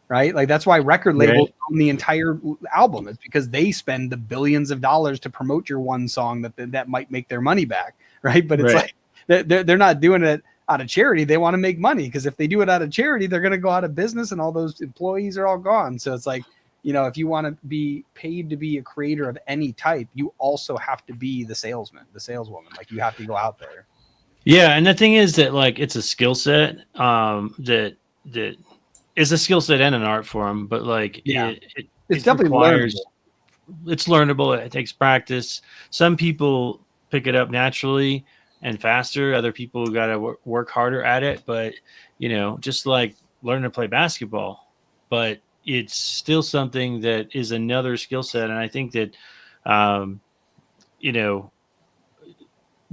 right? Like, that's why record labels own the entire album. It's because they spend the billions of dollars to promote your one song that might make their money back, right? But it's like, they're not doing it out of charity. They want to make money, because if they do it out of charity, they're going to go out of business and all those employees are all gone. So it's like, you know, if you want to be paid to be a creator of any type, you also have to be the salesman, the saleswoman. Like, you have to go out there. Yeah, and the thing is that, like, it's a skill set that is a skill set and an art form, but like it's definitely learnable. It's learnable. It takes practice. Some people pick it up naturally and faster. Other people got to work harder at it. But, you know, just like learning to play basketball, but it's still something that is another skill set. And I think that, you know,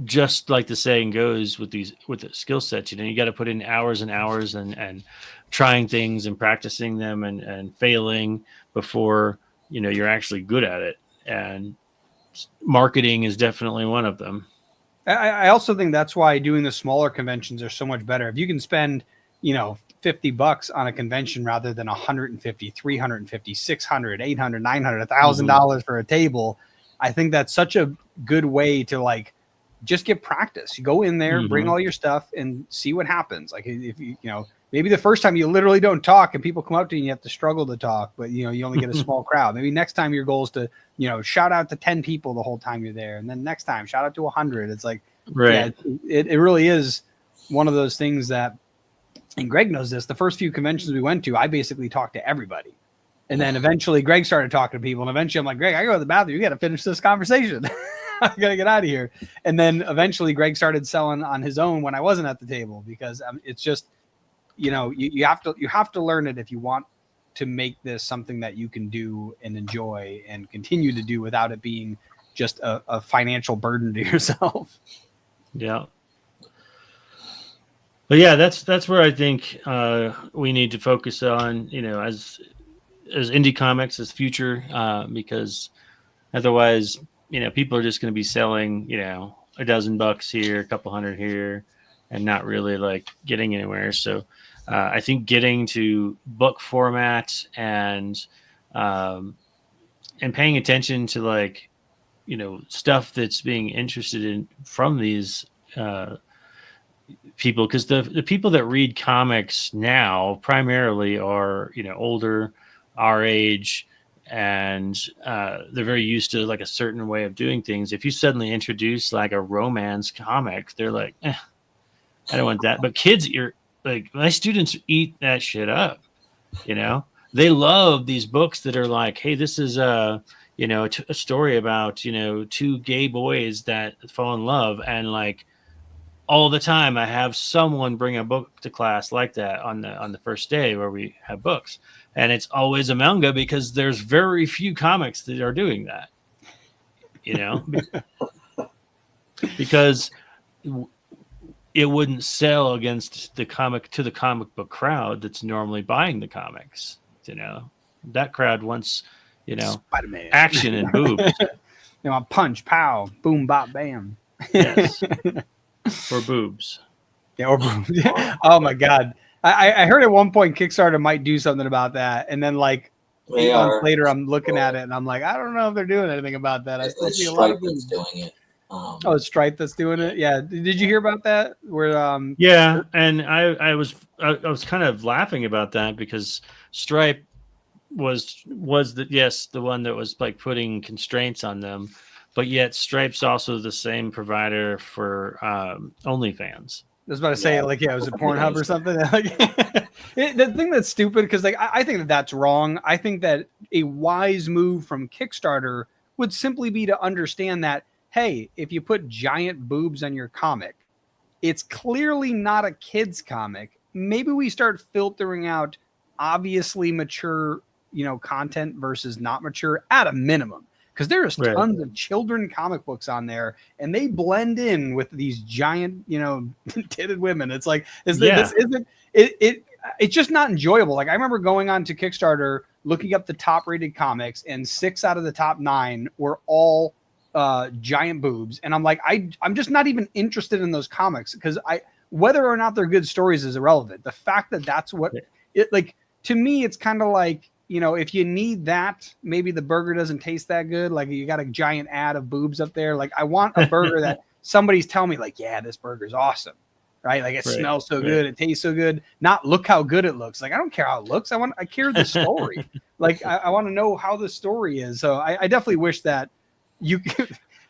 just like the saying goes with the skill sets, you know, you got to put in hours and hours and trying things and practicing them and failing before, you know, you're actually good at it. And marketing is definitely one of them. I also think that's why doing the smaller conventions are so much better. If you can spend, you know, $50 on a convention rather than $150, $350, $600, $800, $900, $1,000 for a table, I think that's such a good way to, like, just get practice. You go in there, bring all your stuff, and see what happens. Like, if you know, maybe the first time you literally don't talk and people come up to you and you have to struggle to talk, but, you know, you only get a small crowd. Maybe next time your goal is to, you know, shout out to 10 people the whole time you're there. And then next time shout out to 100. It's like, right. Yeah, it really is one of those things that, and Greg knows this, the first few conventions we went to, I basically talked to everybody. And then eventually Greg started talking to people. And eventually I'm like, Greg, I go to the bathroom. You got to finish this conversation. I got to get out of here. And then eventually Greg started selling on his own when I wasn't at the table, because it's just, you know, you have to learn it if you want to make this something that you can do and enjoy and continue to do without it being just a financial burden to yourself. Yeah. But yeah, that's where I think we need to focus on, you know, as indie comics, as future, because otherwise, you know, people are just going to be selling, you know, $12 here, a couple hundred here, and not really like getting anywhere. So I think getting to book format and paying attention to, like, you know, stuff that's being interested in from these people, because the people that read comics now primarily are, you know, older, our age, and they're very used to, like, a certain way of doing things. If you suddenly introduce, like, a romance comic, they're like, I don't want that. But kids, like, my students eat that shit up. You know, they love these books that are like, hey, this is you know, a story about, you know, two gay boys that fall in love, and, like, all the time I have someone bring a book to class like that on the first day where we have books. And it's always a manga, because there's very few comics that are doing that, you know, because it wouldn't sell against the comic book crowd that's normally buying the comics. You know, that crowd wants, you know, Spider-Man, action and boobs. They want punch, pow, boom, bop, bam. Yes. Or boobs. Yeah, or boobs. Oh my God. I heard at one point Kickstarter might do something about that, and then, like, 8 months later, I'm looking at it and I'm like, I don't know if they're doing anything about that. I still see a lot of people doing it. It's Stripe that's doing it. Yeah. Did you hear about that? Where yeah, and I was kind of laughing about that, because Stripe was the one that was, like, putting constraints on them, but yet Stripe's also the same provider for OnlyFans. I was about to say, like, yeah, was it Pornhub or something? The thing that's stupid, because, like, I think that's wrong. I think that a wise move from Kickstarter would simply be to understand that, hey, if you put giant boobs on your comic, it's clearly not a kid's comic. Maybe we start filtering out obviously mature, you know, content versus not mature at a minimum. Because there's tons of children comic books on there, and they blend in with these giant, you know, titted women. It's like, this isn't it? It's just not enjoyable. Like, I remember going on to Kickstarter, looking up the top rated comics, and 6 out of the top 9 were all giant boobs, and I'm like, I'm just not even interested in those comics, because whether or not they're good stories is irrelevant. The fact that that's what it, like, to me, it's kind of like, you know, if you need that, maybe the burger doesn't taste that good. Like, you got a giant ad of boobs up there. Like, I want a burger that somebody's telling me, like, yeah, this burger's awesome. right? Like it Right, smells so right. good, it tastes so good. Not look how good it looks. Like I don't care how it looks. I care the story. Like I want to know how the story is. So I definitely wish that you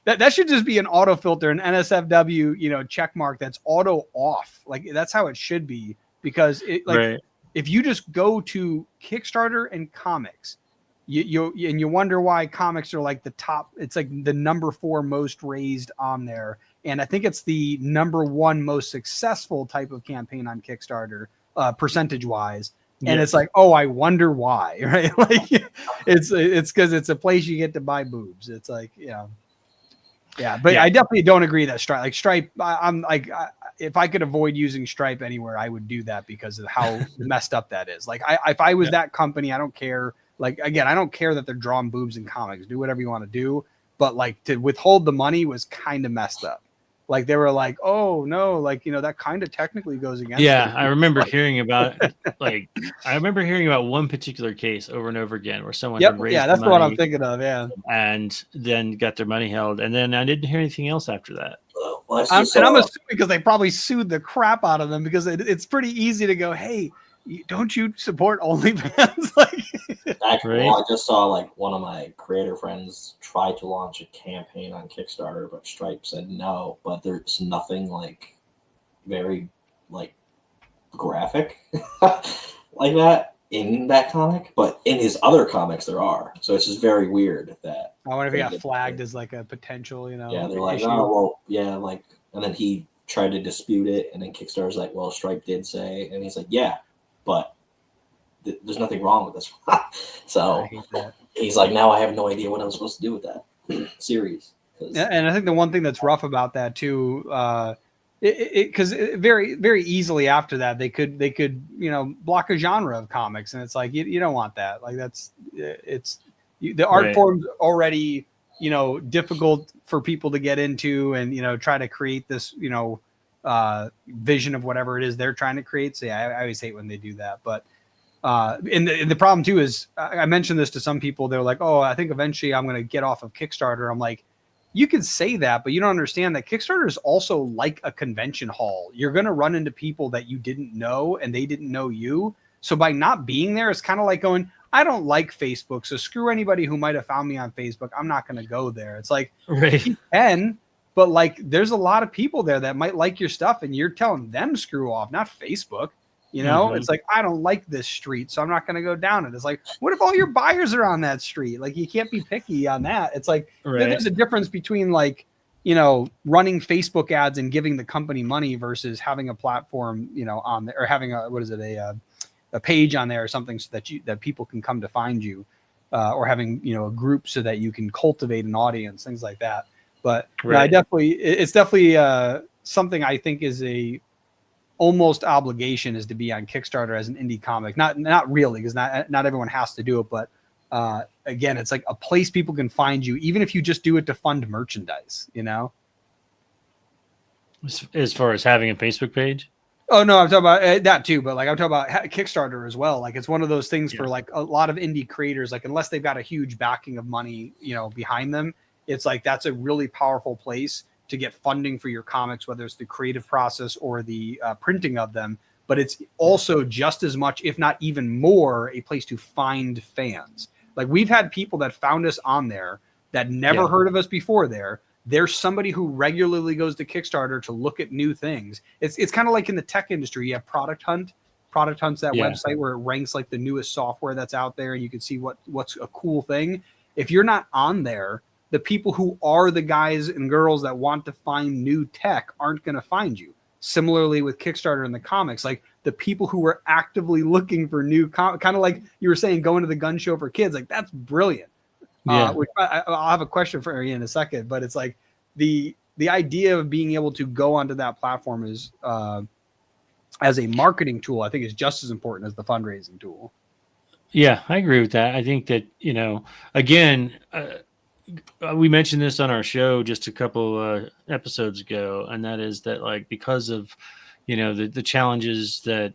that should just be an auto filter, an NSFW, check mark that's auto off. Like that's how it should be, because it like Right. if you just go to Kickstarter and comics, you wonder why comics are like the top. It's like the number 4 most raised on there, and I think it's the number 1 most successful type of campaign on Kickstarter, percentage wise. And Yes. it's like, oh, I wonder why, right? Like it's because it's a place you get to buy boobs. It's like, yeah, but Yeah. I definitely don't agree that Stripe. I'm like, if I could avoid using Stripe anywhere, I would do that because of how messed up that is. Like, if I was that company, I don't care. Like, again, I don't care that they're drawing boobs in comics. Do whatever you want to do, but like to withhold the money was kind of messed up. Like they were like, oh no, like that kind of technically goes against. Yeah, it. I remember hearing about one particular case over and over again where someone had raised that's the what I'm money thinking of. Yeah, and then got their money held, and then I didn't hear anything else after that. Well, I'm assuming because they probably sued the crap out of them, because it's pretty easy to go, hey, don't you support OnlyFans? Like, actually, I just saw like one of my creator friends try to launch a campaign on Kickstarter, but Stripe said no. But there's nothing like very like graphic like that in that comic, but in his other comics there are. So it's just very weird that I wonder if he got flagged as like a potential, Yeah, they're like, issue. oh well, yeah, like, and then he tried to dispute it, and then Kickstarter's like, well, Stripe did say, and he's like, yeah, but there's nothing wrong with this. So he's like, now I have no idea what I'm supposed to do with that series. And I think the one thing that's rough about that too, because very, very easily after that they could block a genre of comics, and it's like you don't want that. Like the art form's already difficult for people to get into, and try to create this vision of whatever it is they're trying to create. So yeah, I always hate when they do that. But and the problem too is I mentioned this to some people. They're like, oh, I think eventually I'm going to get off of Kickstarter. I'm like, you could say that, but you don't understand that Kickstarter is also like a convention hall. You're going to run into people that you didn't know, and they didn't know you. So by not being there, it's kind of like going, I don't like Facebook, so screw anybody who might have found me on Facebook. I'm not going to go there. It's like, you can, but like there's a lot of people there that might like your stuff, and you're telling them screw off, not Facebook. It's like, I don't like this street, so I'm not going to go down it. It's like, what if all your buyers are on that street? Like, you can't be picky on that. It's like, there's a difference between like, running Facebook ads and giving the company money versus having a platform, on there, or having a page on there or something so that people can come to find you, or having, a group so that you can cultivate an audience, things like that. But it's definitely something I think is a almost obligation, is to be on Kickstarter as an indie comic. Not really, because not everyone has to do it, but again, it's like a place people can find you, even if you just do it to fund merchandise, As far as having a Facebook page? Oh no, I'm talking about that too, but like I'm talking about Kickstarter as well. Like it's one of those things for like a lot of indie creators, like unless they've got a huge backing of money, behind them, it's like that's a really powerful place to get funding for your comics, whether it's the creative process or the printing of them. But it's also just as much, if not even more, a place to find fans. Like we've had people that found us on there that never heard of us before there. There's somebody who regularly goes to Kickstarter to look at new things. It's kind of like in the tech industry. You have Product Hunt. Product Hunt's that website where it ranks like the newest software that's out there, and you can see what's a cool thing. If you're not on there, the people who are the guys and girls that want to find new tech aren't going to find you. Similarly with Kickstarter and the comics, like the people who were actively looking for new, kind of like you were saying, going to the gun show for kids, like that's brilliant. Which I'll have a question for you in a second, but it's like the idea of being able to go onto that platform is as a marketing tool, I think is just as important as the fundraising tool. Yeah, I agree with that. I think that, again, we mentioned this on our show just a couple episodes ago, and that is that like because of the challenges that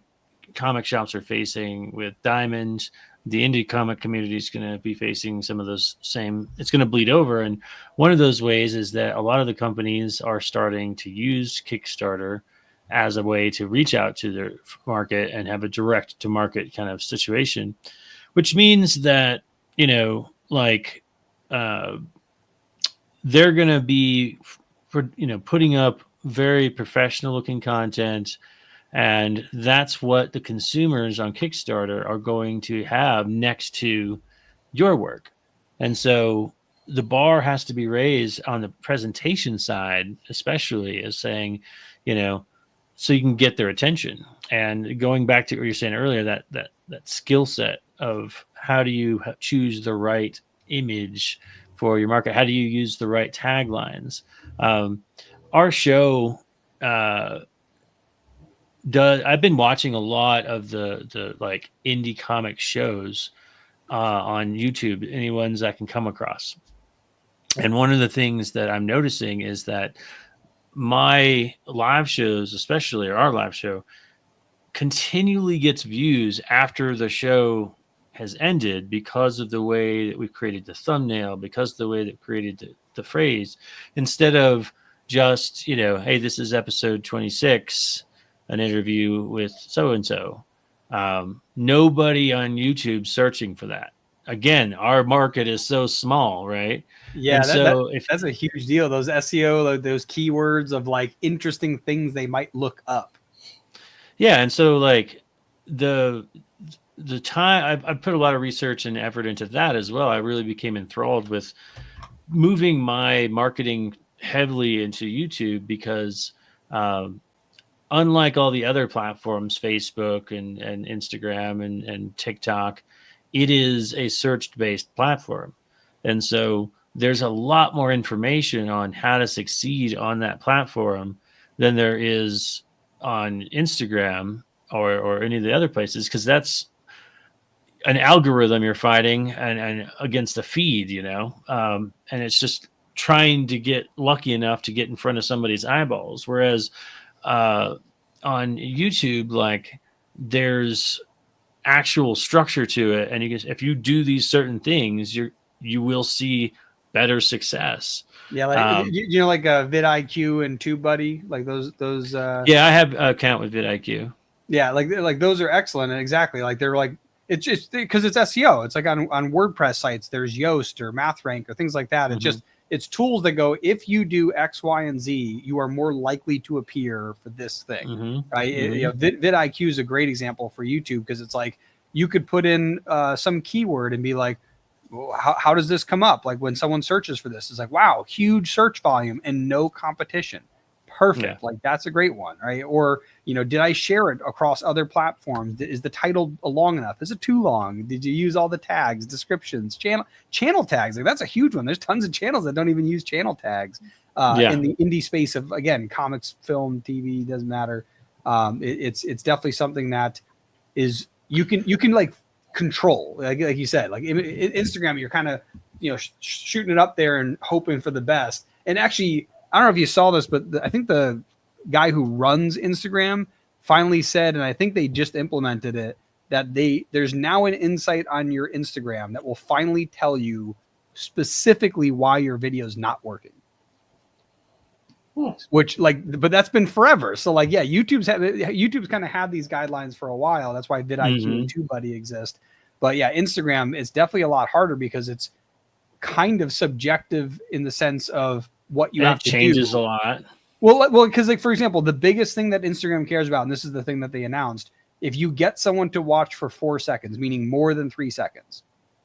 comic shops are facing with Diamond, the indie comic community is going to be facing some of those same. It's going to bleed over, and one of those ways is that a lot of the companies are starting to use Kickstarter as a way to reach out to their market and have a direct to market kind of situation, which means that, they're going to be, putting up very professional looking content. And that's what the consumers on Kickstarter are going to have next to your work. And so the bar has to be raised on the presentation side, especially as saying, so you can get their attention. And going back to what you were saying earlier, that skill set of how do you choose the right image for your market? How do you use the right taglines? Our show, I've been watching a lot of the like indie comic shows on YouTube, any ones I can come across. And one of the things that I'm noticing is that my live shows, especially our live show, continually gets views after the show has ended because of the way that we've created the thumbnail, because of the way that we created the phrase, instead of just, hey, this is episode 26, an interview with so-and-so. Nobody on YouTube searching for that. Again, our market is so small, right? Yeah, and that's a huge deal. Those SEO, those keywords of like interesting things they might look up. Yeah, and so like the time I put a lot of research and effort into that as well. I really became enthralled with moving my marketing heavily into YouTube because unlike all the other platforms, Facebook and Instagram and TikTok, it is a search-based platform. And so there's a lot more information on how to succeed on that platform than there is on Instagram or any of the other places, because that's an algorithm you're fighting and against a feed, and it's just trying to get lucky enough to get in front of somebody's eyeballs. Whereas on YouTube, like there's actual structure to it, and if you do these certain things, you will see better success. Yeah, like like vidIQ and TubeBuddy, like those. Yeah, I have an account with vidIQ. Yeah, like those are excellent, and exactly like they're like it's just because it's SEO. It's like on WordPress sites, there's Yoast or MathRank or things like that. Mm-hmm. It's tools that go, if you do X, Y, and Z, you are more likely to appear for this thing, right? Mm-hmm. vidIQ is a great example for YouTube because it's like you could put in some keyword and be like, well, how does this come up? Like when someone searches for this, it's like, wow, huge search volume and no competition. Perfect. Yeah. Like that's a great one, right? Or, did I share it across other platforms? Is the title long enough? Is it too long? Did you use all the tags, descriptions, channel tags? Like that's a huge one. There's tons of channels that don't even use channel tags in the indie space of, again, comics, film, TV, doesn't matter. It's definitely something that is, you can like control, like you said, like in Instagram, you're kind of, shooting it up there and hoping for the best. And actually, I don't know if you saw this, but I think the guy who runs Instagram finally said, and I think they just implemented it, that there's now an insight on your Instagram that will finally tell you specifically why your video is not working. Which but that's been forever. So like, yeah, YouTube's kind of had these guidelines for a while. That's why vidIQ and TubeBuddy exist. But yeah, Instagram is definitely a lot harder because it's kind of subjective in the sense of what you have to do. It changes a lot. Well, because like, for example, the biggest thing that Instagram cares about, and this is the thing that they announced, if you get someone to watch for 4 seconds, meaning more than 3 seconds,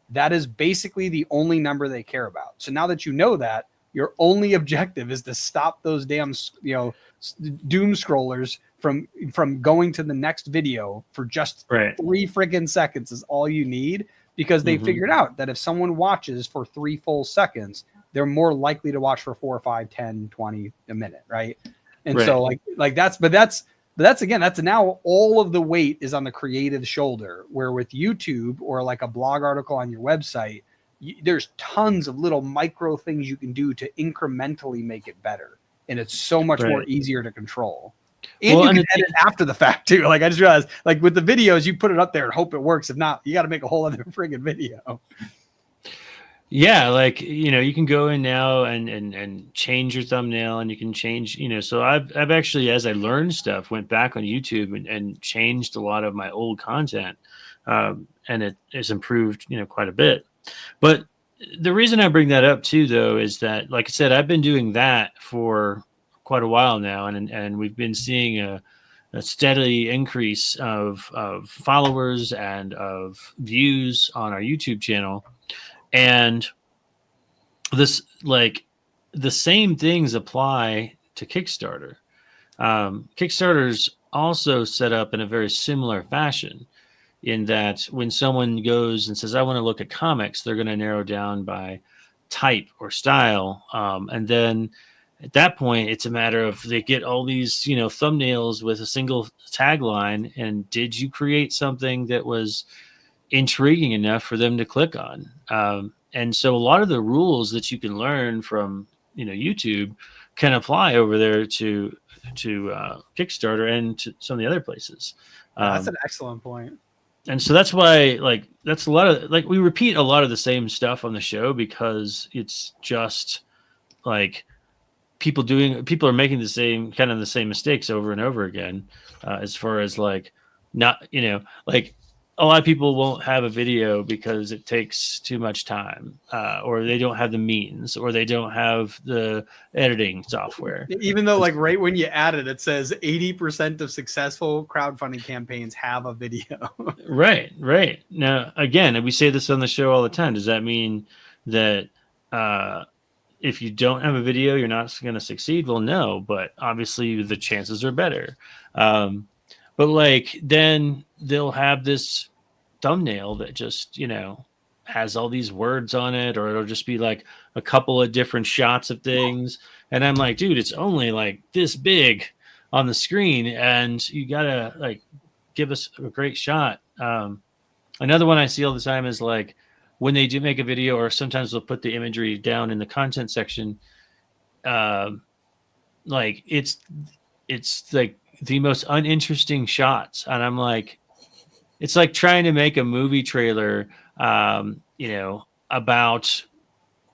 that is basically the only number they care about. So now that you know that, your only objective is to stop those damn, doom scrollers from going to the next video for just 3 freaking seconds is all you need, because they figured out that if someone watches for 3 full seconds, they're more likely to watch for 4, 5, 10, 20 a minute. Right. And so like that's again, that's now all of the weight is on the creative shoulder, where with YouTube or like a blog article on your website, there's tons of little micro things you can do to incrementally make it better. And it's so much more easier to control. And you can edit after the fact too. Like I just realized, like with the videos, you put it up there and hope it works. If not, you got to make a whole other friggin' video. Yeah, like, you can go in now and change your thumbnail, and you can change, so I've actually, as I learned stuff, went back on YouTube and changed a lot of my old content. And it has improved, quite a bit. But the reason I bring that up too, though, is that, like I said, I've been doing that for quite a while now, and we've been seeing a steady increase of followers and of views on our YouTube channel. And this, like, the same things apply to Kickstarter. Kickstarter's also set up in a very similar fashion, in that when someone goes and says, I want to look at comics, they're going to narrow down by type or style. And then at that point, it's a matter of, they get all these, thumbnails with a single tagline. And did you create something that was intriguing enough for them to click on? And so a lot of the rules that you can learn from, YouTube can apply over there to Kickstarter and to some of the other places. That's an excellent point. And so that's why, like, that's a lot of, like, we repeat a lot of the same stuff on the show, because it's just like people are making the same mistakes over and over again. As far as, like, not, like, a lot of people won't have a video because it takes too much time, or they don't have the means, or they don't have the editing software. Even though, like, right when you add it, it says 80% of successful crowdfunding campaigns have a video. Right. Now, again, we say this on the show all the time. Does that mean that if you don't have a video, you're not going to succeed? Well, no, but obviously the chances are better. But, like, then they'll have this thumbnail that just, has all these words on it, or it'll just be like a couple of different shots of things. And I'm like, dude, it's only like this big on the screen, and you gotta, like, give us a great shot. Another one I see all the time is, like, when they do make a video, or sometimes they'll put the imagery down in the content section. Like, it's like the most uninteresting shots. And I'm like, it's like trying to make a movie trailer, about,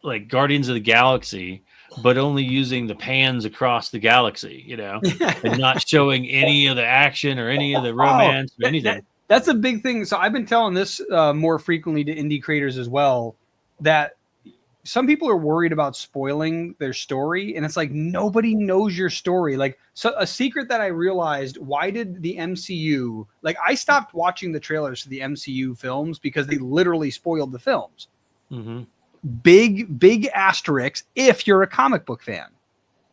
like, Guardians of the Galaxy, but only using the pans across the galaxy, and not showing any of the action or any of the romance or anything. That's a big thing. So I've been telling this more frequently to indie creators as well, that some people are worried about spoiling their story, and it's like, nobody knows your story. Like, so a secret that I realized, why did the MCU, like, I stopped watching the trailers for the MCU films because they literally spoiled the films. Mm-hmm. Big asterisk if you're a comic book fan,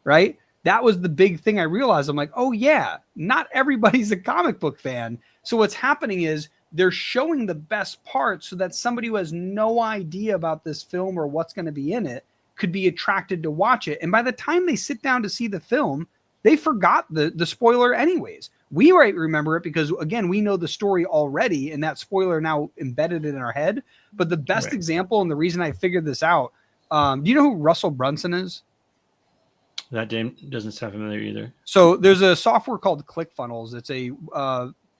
right? That was the big thing I realized. I'm like, oh yeah, not everybody's a comic book fan. So what's happening is they're showing the best parts so that somebody who has no idea about this film or what's going to be in it could be attracted to watch it. And by the time they sit down to see the film, they forgot the spoiler anyways. We might remember it because, again, we know the story already, and that spoiler now embedded in our head. But the best example, and the reason I figured this out, do you know who Russell Brunson is? That name doesn't sound familiar either. So there's a software called ClickFunnels. It's a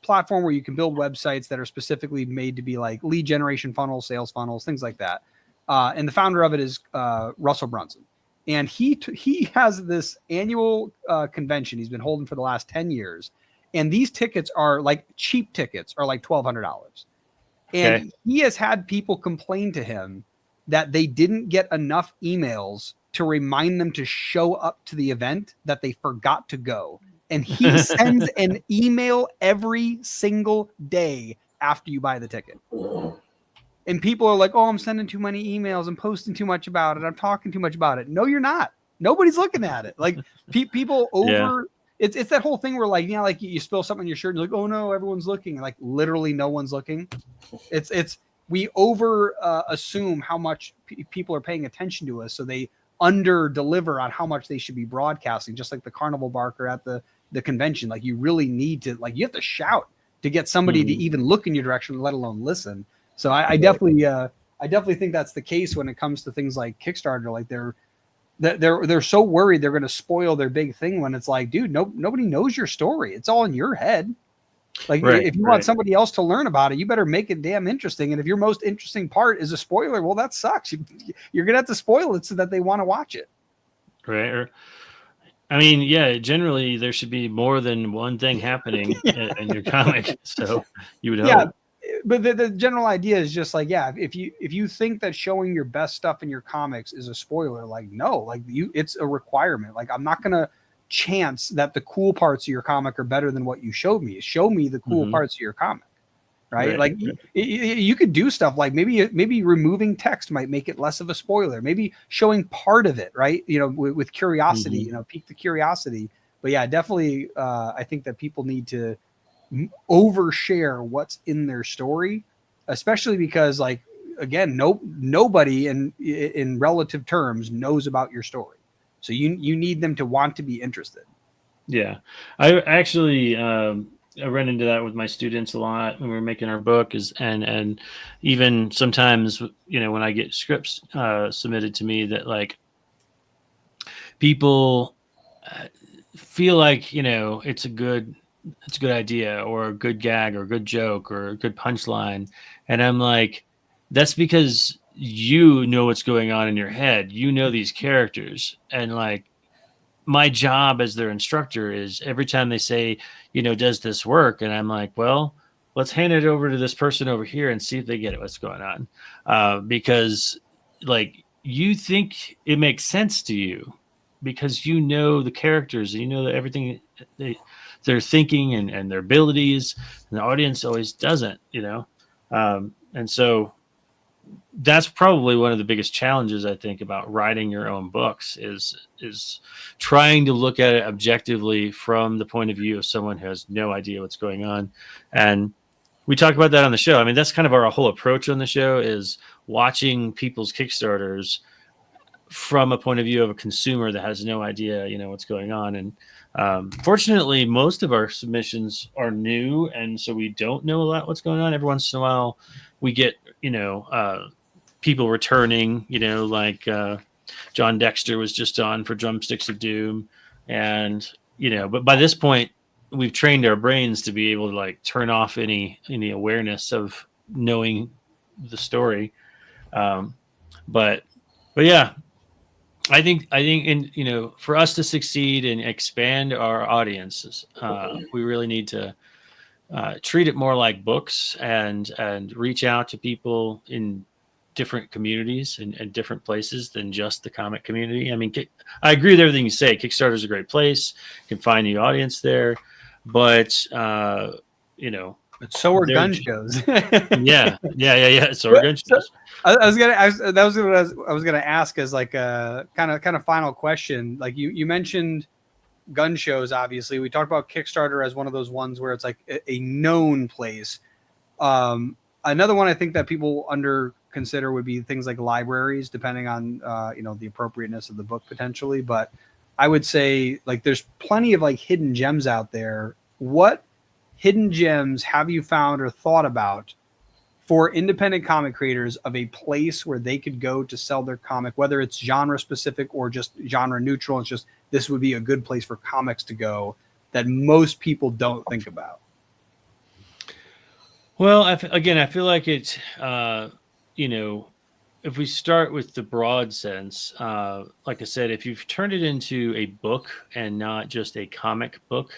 platform where you can build websites that are specifically made to be like lead generation funnels, sales funnels, things like that. And the founder of it is Russell Brunson. And he has this annual convention he's been holding for the last 10 years. And these tickets are like cheap tickets are like $1,200. And he has had people complain to him that they didn't get enough emails to remind them to show up to the event, that they forgot to go. And he sends an email every single day after you buy the ticket. And people are like, oh, I'm sending too many emails. I'm posting too much about it. I'm talking too much about it. No, you're not. Nobody's looking at it. Like people over, it's that whole thing where, like, like you spill something on your shirt and you're like, oh no, everyone's looking. Like, literally no one's looking. We over assume how much people are paying attention to us. So they under deliver on how much they should be broadcasting, just like the carnival barker at the convention. Like, you really need to, like, you have to shout to get somebody to even look in your direction, let alone listen. So I definitely think that's the case when it comes to things like Kickstarter. Like, they're so worried they're going to spoil their big thing when it's like, dude, nobody knows your story. It's all in your head. Like Right, if you want right. somebody else to learn about it, you better make it damn interesting. And if your most interesting part is a spoiler, well, that sucks. You're going to have to spoil it so that they want to watch it. Right. Or, I mean, yeah, generally there should be more than one thing happening in your comic. So you would Yeah. hope. But the general idea is just like, yeah, if you think that showing your best stuff in your comics is a spoiler, like, no, like it's a requirement. Like, I'm not going to chance that the cool parts of your comic are better than what you showed me. Show me the cool Mhm. parts of your comic. Right. Right, Like right. you could do stuff like maybe removing text might make it less of a spoiler, maybe showing part of it. Right. With curiosity, Mhm. pique the curiosity. But yeah, definitely. I think that people need to overshare what's in their story, especially because, like, again, nobody in relative terms knows about your story. So you need them to want to be interested. Yeah, I actually I run into that with my students a lot when we're making our book and even sometimes when I get scripts submitted to me that like people uh, feel like it's a good idea or a good gag or a good joke or a good punchline, and I'm like, that's because you know what's going on in your head, these characters, and like my job as their instructor is every time they say, does this work? And I'm like, well, let's hand it over to this person over here and see if they get it, what's going on. Because like you think it makes sense to you because you know the characters, and you know that everything they're thinking and their abilities, and the audience always doesn't. And so that's probably one of the biggest challenges I think about writing your own books is trying to look at it objectively from the point of view of someone who has no idea what's going on. And we talk about that on the show. I mean, that's kind of our whole approach on the show is watching people's Kickstarters from a point of view of a consumer that has no idea, what's going on. And fortunately, most of our submissions are new, and so we don't know a lot what's going on. Every once in a while, we get people returning. Like John Dexter was just on for Drumsticks of Doom, and but by this point, we've trained our brains to be able to like turn off any awareness of knowing the story. Um, but yeah, I think, and for us to succeed and expand our audiences, we really need to treat it more like books and reach out to people in different communities and different places than just the comic community. I mean, I agree with everything you say. Kickstarter is a great place. You can find a new audience there, but But so are they're gun shows. yeah. So are gun So shows. I was gonna ask as like a kind of final question. Like you mentioned gun shows. Obviously, we talked about Kickstarter as one of those ones where it's like a known place. Another one I think that people under consider would be things like libraries, depending on the appropriateness of the book potentially. But I would say like there's plenty of like hidden gems out there. What hidden gems have you found or thought about for independent comic creators of a place where they could go to sell their comic, whether it's genre specific or just genre neutral? It's just this would be a good place for comics to go that most people don't think about. Well, again, I feel like it's, if we start with the broad sense, like I said, if you've turned it into a book and not just a comic book,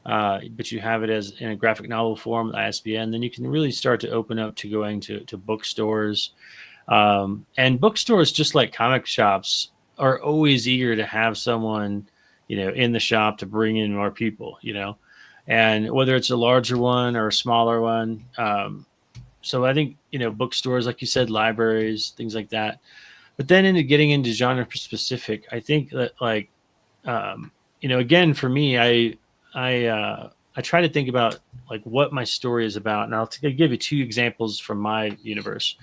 but you have it as in a graphic novel form, ISBN, then you can really start to open up to going to bookstores. And bookstores, just like comic shops, are always eager to have someone, in the shop to bring in more people. And whether it's a larger one or a smaller one. So I think, bookstores, like you said, libraries, things like that. But then into getting into genre specific, I think that like, again, for me, I try to think about like what my story is about. And I'll give you two examples from my universe.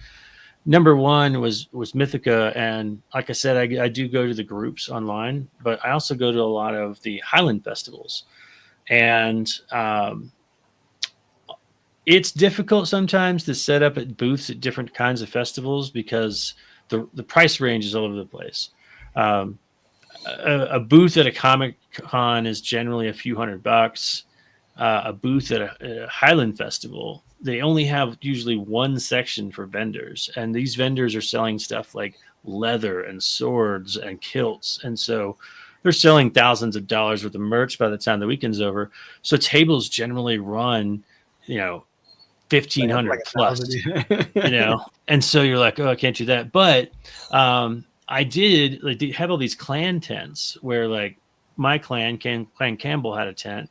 Number one was Mythica, and like I said, I do go to the groups online, but I also go to a lot of the Highland festivals, and it's difficult sometimes to set up at booths at different kinds of festivals because the price range is all over the place. A booth at a Comic Con is generally a few $100. a booth at a Highland Festival, they only have usually one section for vendors, and these vendors are selling stuff like leather and swords and kilts, and so they're selling thousands of dollars worth of merch by the time the weekend's over. So tables generally run, 1,500 like plus, 1,000. and so you're like, oh, I can't do that. But I did, like, they have all these clan tents where, like, my clan Campbell had a tent.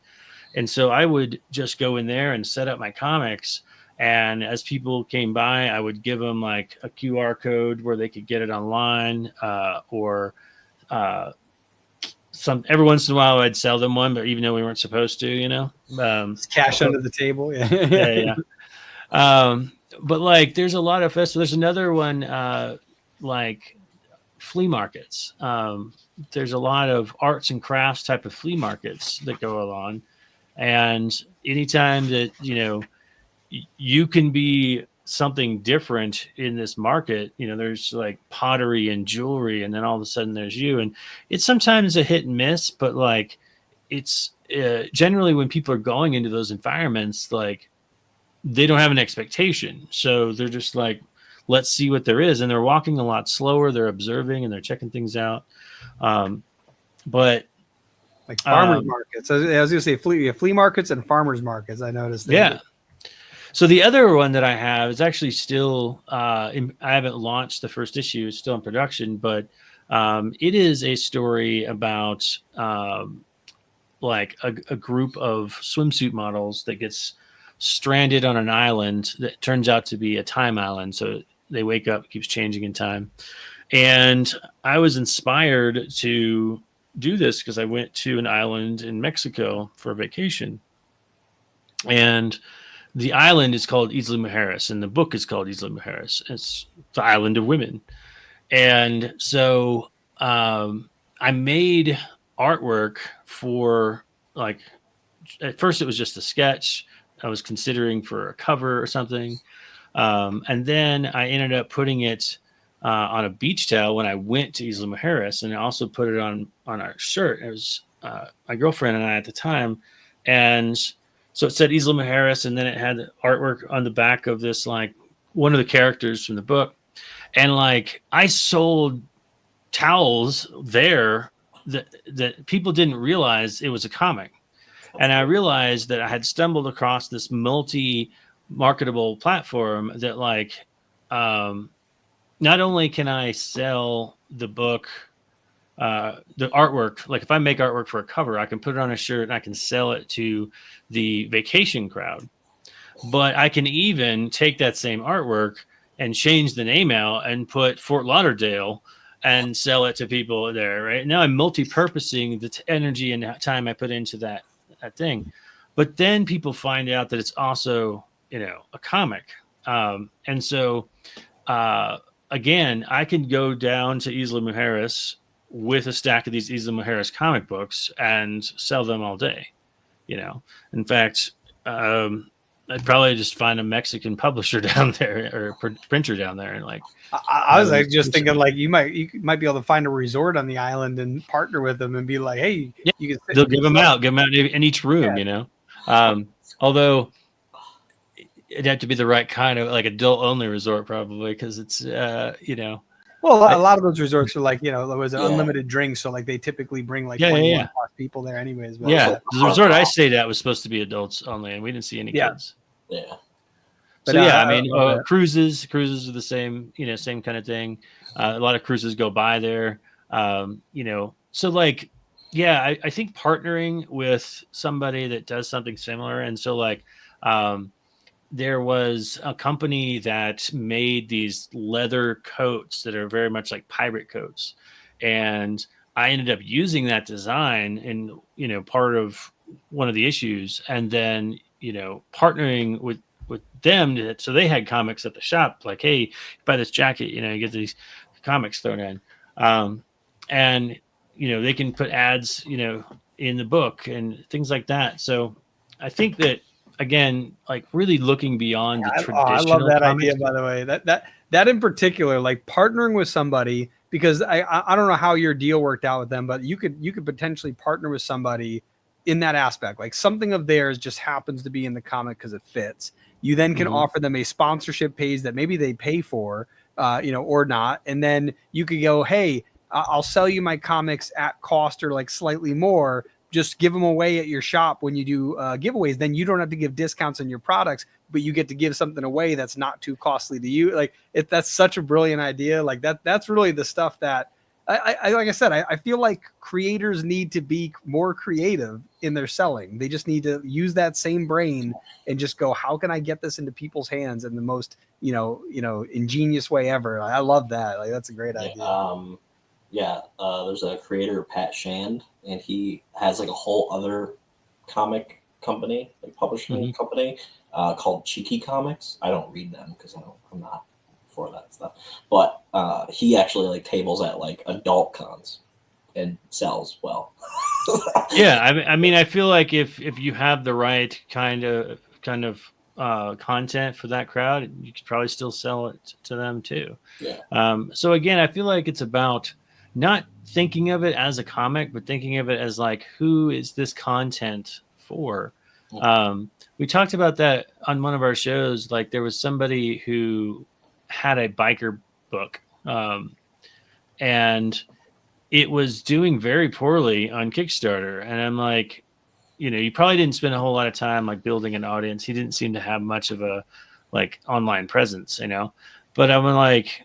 And so I would just go in there and set up my comics. And as people came by, I would give them like a QR code where they could get it online, or every once in a while I'd sell them one, but even though we weren't supposed to, It's cash under the table. yeah. But like, there's a lot of festivals. There's another one, like flea markets. There's a lot of arts and crafts type of flea markets that go along. And anytime that, you can be something different in this market, there's like pottery and jewelry, and then all of a sudden there's you. And it's sometimes a hit and miss, but like, it's generally when people are going into those environments, like, they don't have an expectation. So they're just like, let's see what there is. And they're walking a lot slower. They're observing and they're checking things out. But like farmers markets. I was going to say flea markets and farmers markets. I noticed. Yeah. So the other one that I have is actually still, I haven't launched the first issue. It's still in production, but it is a story about like a group of swimsuit models that gets stranded on an island that turns out to be a time island. So they wake up, it keeps changing in time. And I was inspired to do this because I went to an island in Mexico for a vacation, and the island is called Isla Mujeres, and the book is called Isla Mujeres. It's the island of women. And so I made artwork for, like, at first it was just a sketch. I was considering for a cover or something. And then I ended up putting it on a beach towel when I went to Isla Mujeres, and I also put it on our shirt. It was my girlfriend and I at the time. And so it said Isla Mujeres, and then it had artwork on the back of this, like, one of the characters from the book. And like, I sold towels there that people didn't realize it was a comic. And I realized that I had stumbled across this multi-marketable platform that, like, not only can I sell the book, the artwork, like if I make artwork for a cover, I can put it on a shirt and I can sell it to the vacation crowd. But I can even take that same artwork and change the name out and put Fort Lauderdale and sell it to people there. Right now, I'm multi-purposing the energy and time I put into that thing. But then people find out that it's also, a comic. And so, again, I can go down to Isla Mujeres with a stack of these Isla Mujeres comic books and sell them all day. In fact, I'd probably just find a Mexican publisher down there or printer down there, and like, I was like just thinking, like, you might be able to find a resort on the island and partner with them and be like, hey, yeah, you can. They'll give them out in each room, although it'd have to be the right kind of, like, adult only resort probably, because it's Well, a lot of those resorts are like, there was an unlimited drinks, so like they typically bring like 21 plus people there anyways. But the resort I stayed at was supposed to be adults only, and we didn't see any kids. Yeah. But so I mean, cruises are the same, same kind of thing. A lot of cruises go by there, So like, I think partnering with somebody that does something similar, and so like, there was a company that made these leather coats that are very much like pirate coats. And I ended up using that design in, part of one of the issues, and then, partnering with them. So they had comics at the shop, like, hey, buy this jacket, you get these comics thrown in. And, they can put ads, in the book and things like that. So I think that, again, like, really looking beyond the traditional. I love that comics. idea, by the way. That in particular, like partnering with somebody, because I don't know how your deal worked out with them, but you could potentially partner with somebody in that aspect. Like something of theirs just happens to be in the comic because it fits. You then can offer them a sponsorship page that maybe they pay for, or not. And then you could go, hey, I'll sell you my comics at cost or like slightly more. Just give them away at your shop when you do giveaways. Then you don't have to give discounts on your products, but you get to give something away that's not too costly to you. Like that's such a brilliant idea. Like that's really the stuff that I like I said, I feel like creators need to be more creative in their selling. They just need to use that same brain and just go, how can I get this into people's hands in the most, ingenious way ever? I love that. Like, that's a great idea. There's a creator, Pat Shand, and he has like a whole other comic company, like publishing company, called Cheeky Comics. I don't read them because I'm not for that stuff. But he actually like tables at like adult cons and sells well. Yeah, I mean, I feel like if you have the right kind of content for that crowd, you could probably still sell it to them too. Yeah. So again, I feel like it's about not thinking of it as a comic, but thinking of it as like, who is this content for? We talked about that on one of our shows. Like there was somebody who had a biker book, and it was doing very poorly on Kickstarter. And I'm like, you probably didn't spend a whole lot of time like building an audience. He didn't seem to have much of a like online presence, but I'm like,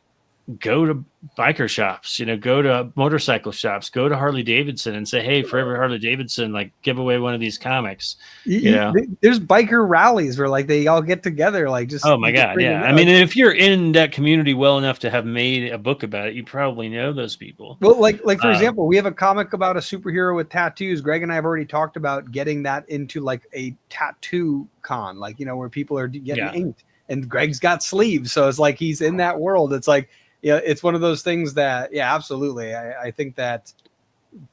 go to biker shops, go to motorcycle shops, go to Harley Davidson and say, hey, for every Harley Davidson, like give away one of these comics. There's biker rallies where like they all get together, like just, oh my God. Yeah. I mean, if you're in that community well enough to have made a book about it, you probably know those people. Well, like for example, we have a comic about a superhero with tattoos. Greg and I have already talked about getting that into like a tattoo con, like, where people are getting inked, and Greg's got sleeves. So it's like, he's in that world. It's like, it's one of those things that, absolutely. I think that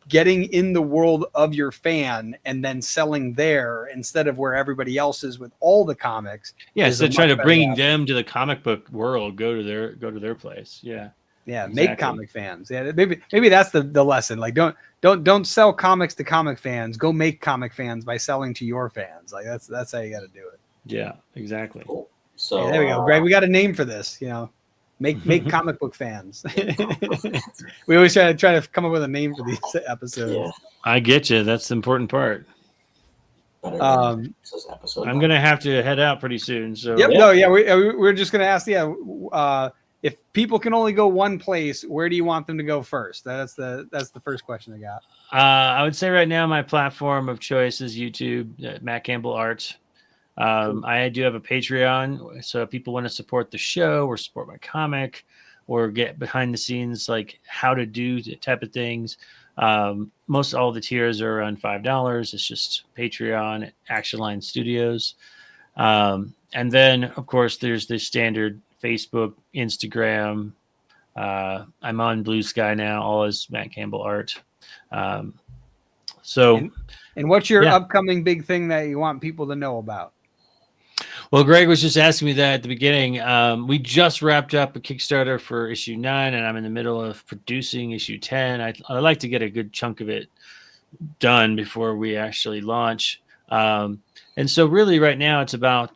getting in the world of your fan and then selling there instead of where everybody else is with all the comics. Yeah. So try to bring them to the comic book world, go to their place. Yeah. Yeah. Exactly. Make comic fans. Yeah. Maybe that's the lesson. Like, don't sell comics to comic fans. Go make comic fans by selling to your fans. Like that's how you got to do it. Yeah, exactly. Cool. So there we go. Greg, we got a name for this, Make comic book fans. We always try to come up with a name for these episodes. Yeah. I get you. That's the important part. I'm going to have to head out pretty soon. So we're just going to ask. If people can only go one place, where do you want them to go first? That's the first question I got. I would say right now my platform of choice is YouTube, Matt Campbell Art. I do have a Patreon, so if people want to support the show or support my comic or get behind the scenes, like how to do the type of things, most all the tiers are around $5. It's just Patreon, Action Line Studios. And then, of course, there's the standard Facebook, Instagram. I'm on Blue Sky now, all as Matt Campbell Art. And what's your upcoming big thing that you want people to know about? Well, Greg was just asking me that at the beginning. We just wrapped up a Kickstarter for issue 9, and I'm in the middle of producing issue 10. I like to get a good chunk of it done before we actually launch. And so really right now it's about,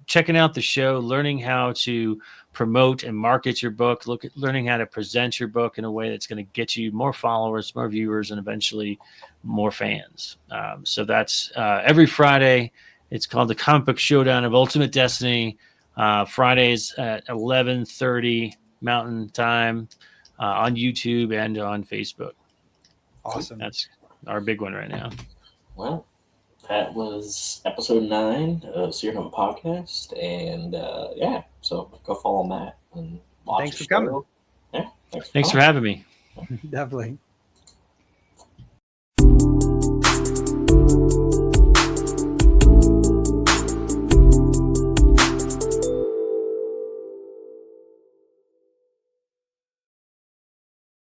checking out the show, learning how to promote and market your book, learning how to present your book in a way that's going to get you more followers, more viewers, and eventually more fans. So that's every Friday. It's called the Comicbook Showdown of Ultimate Destiny. Fridays at 11:30 Mountain Time on YouTube and on Facebook. Awesome. That's our big one right now. Well, that was episode 9 of SeerNova Podcast. And so go follow Matt and watch. Thanks for coming. Yeah, thanks for having me. Definitely.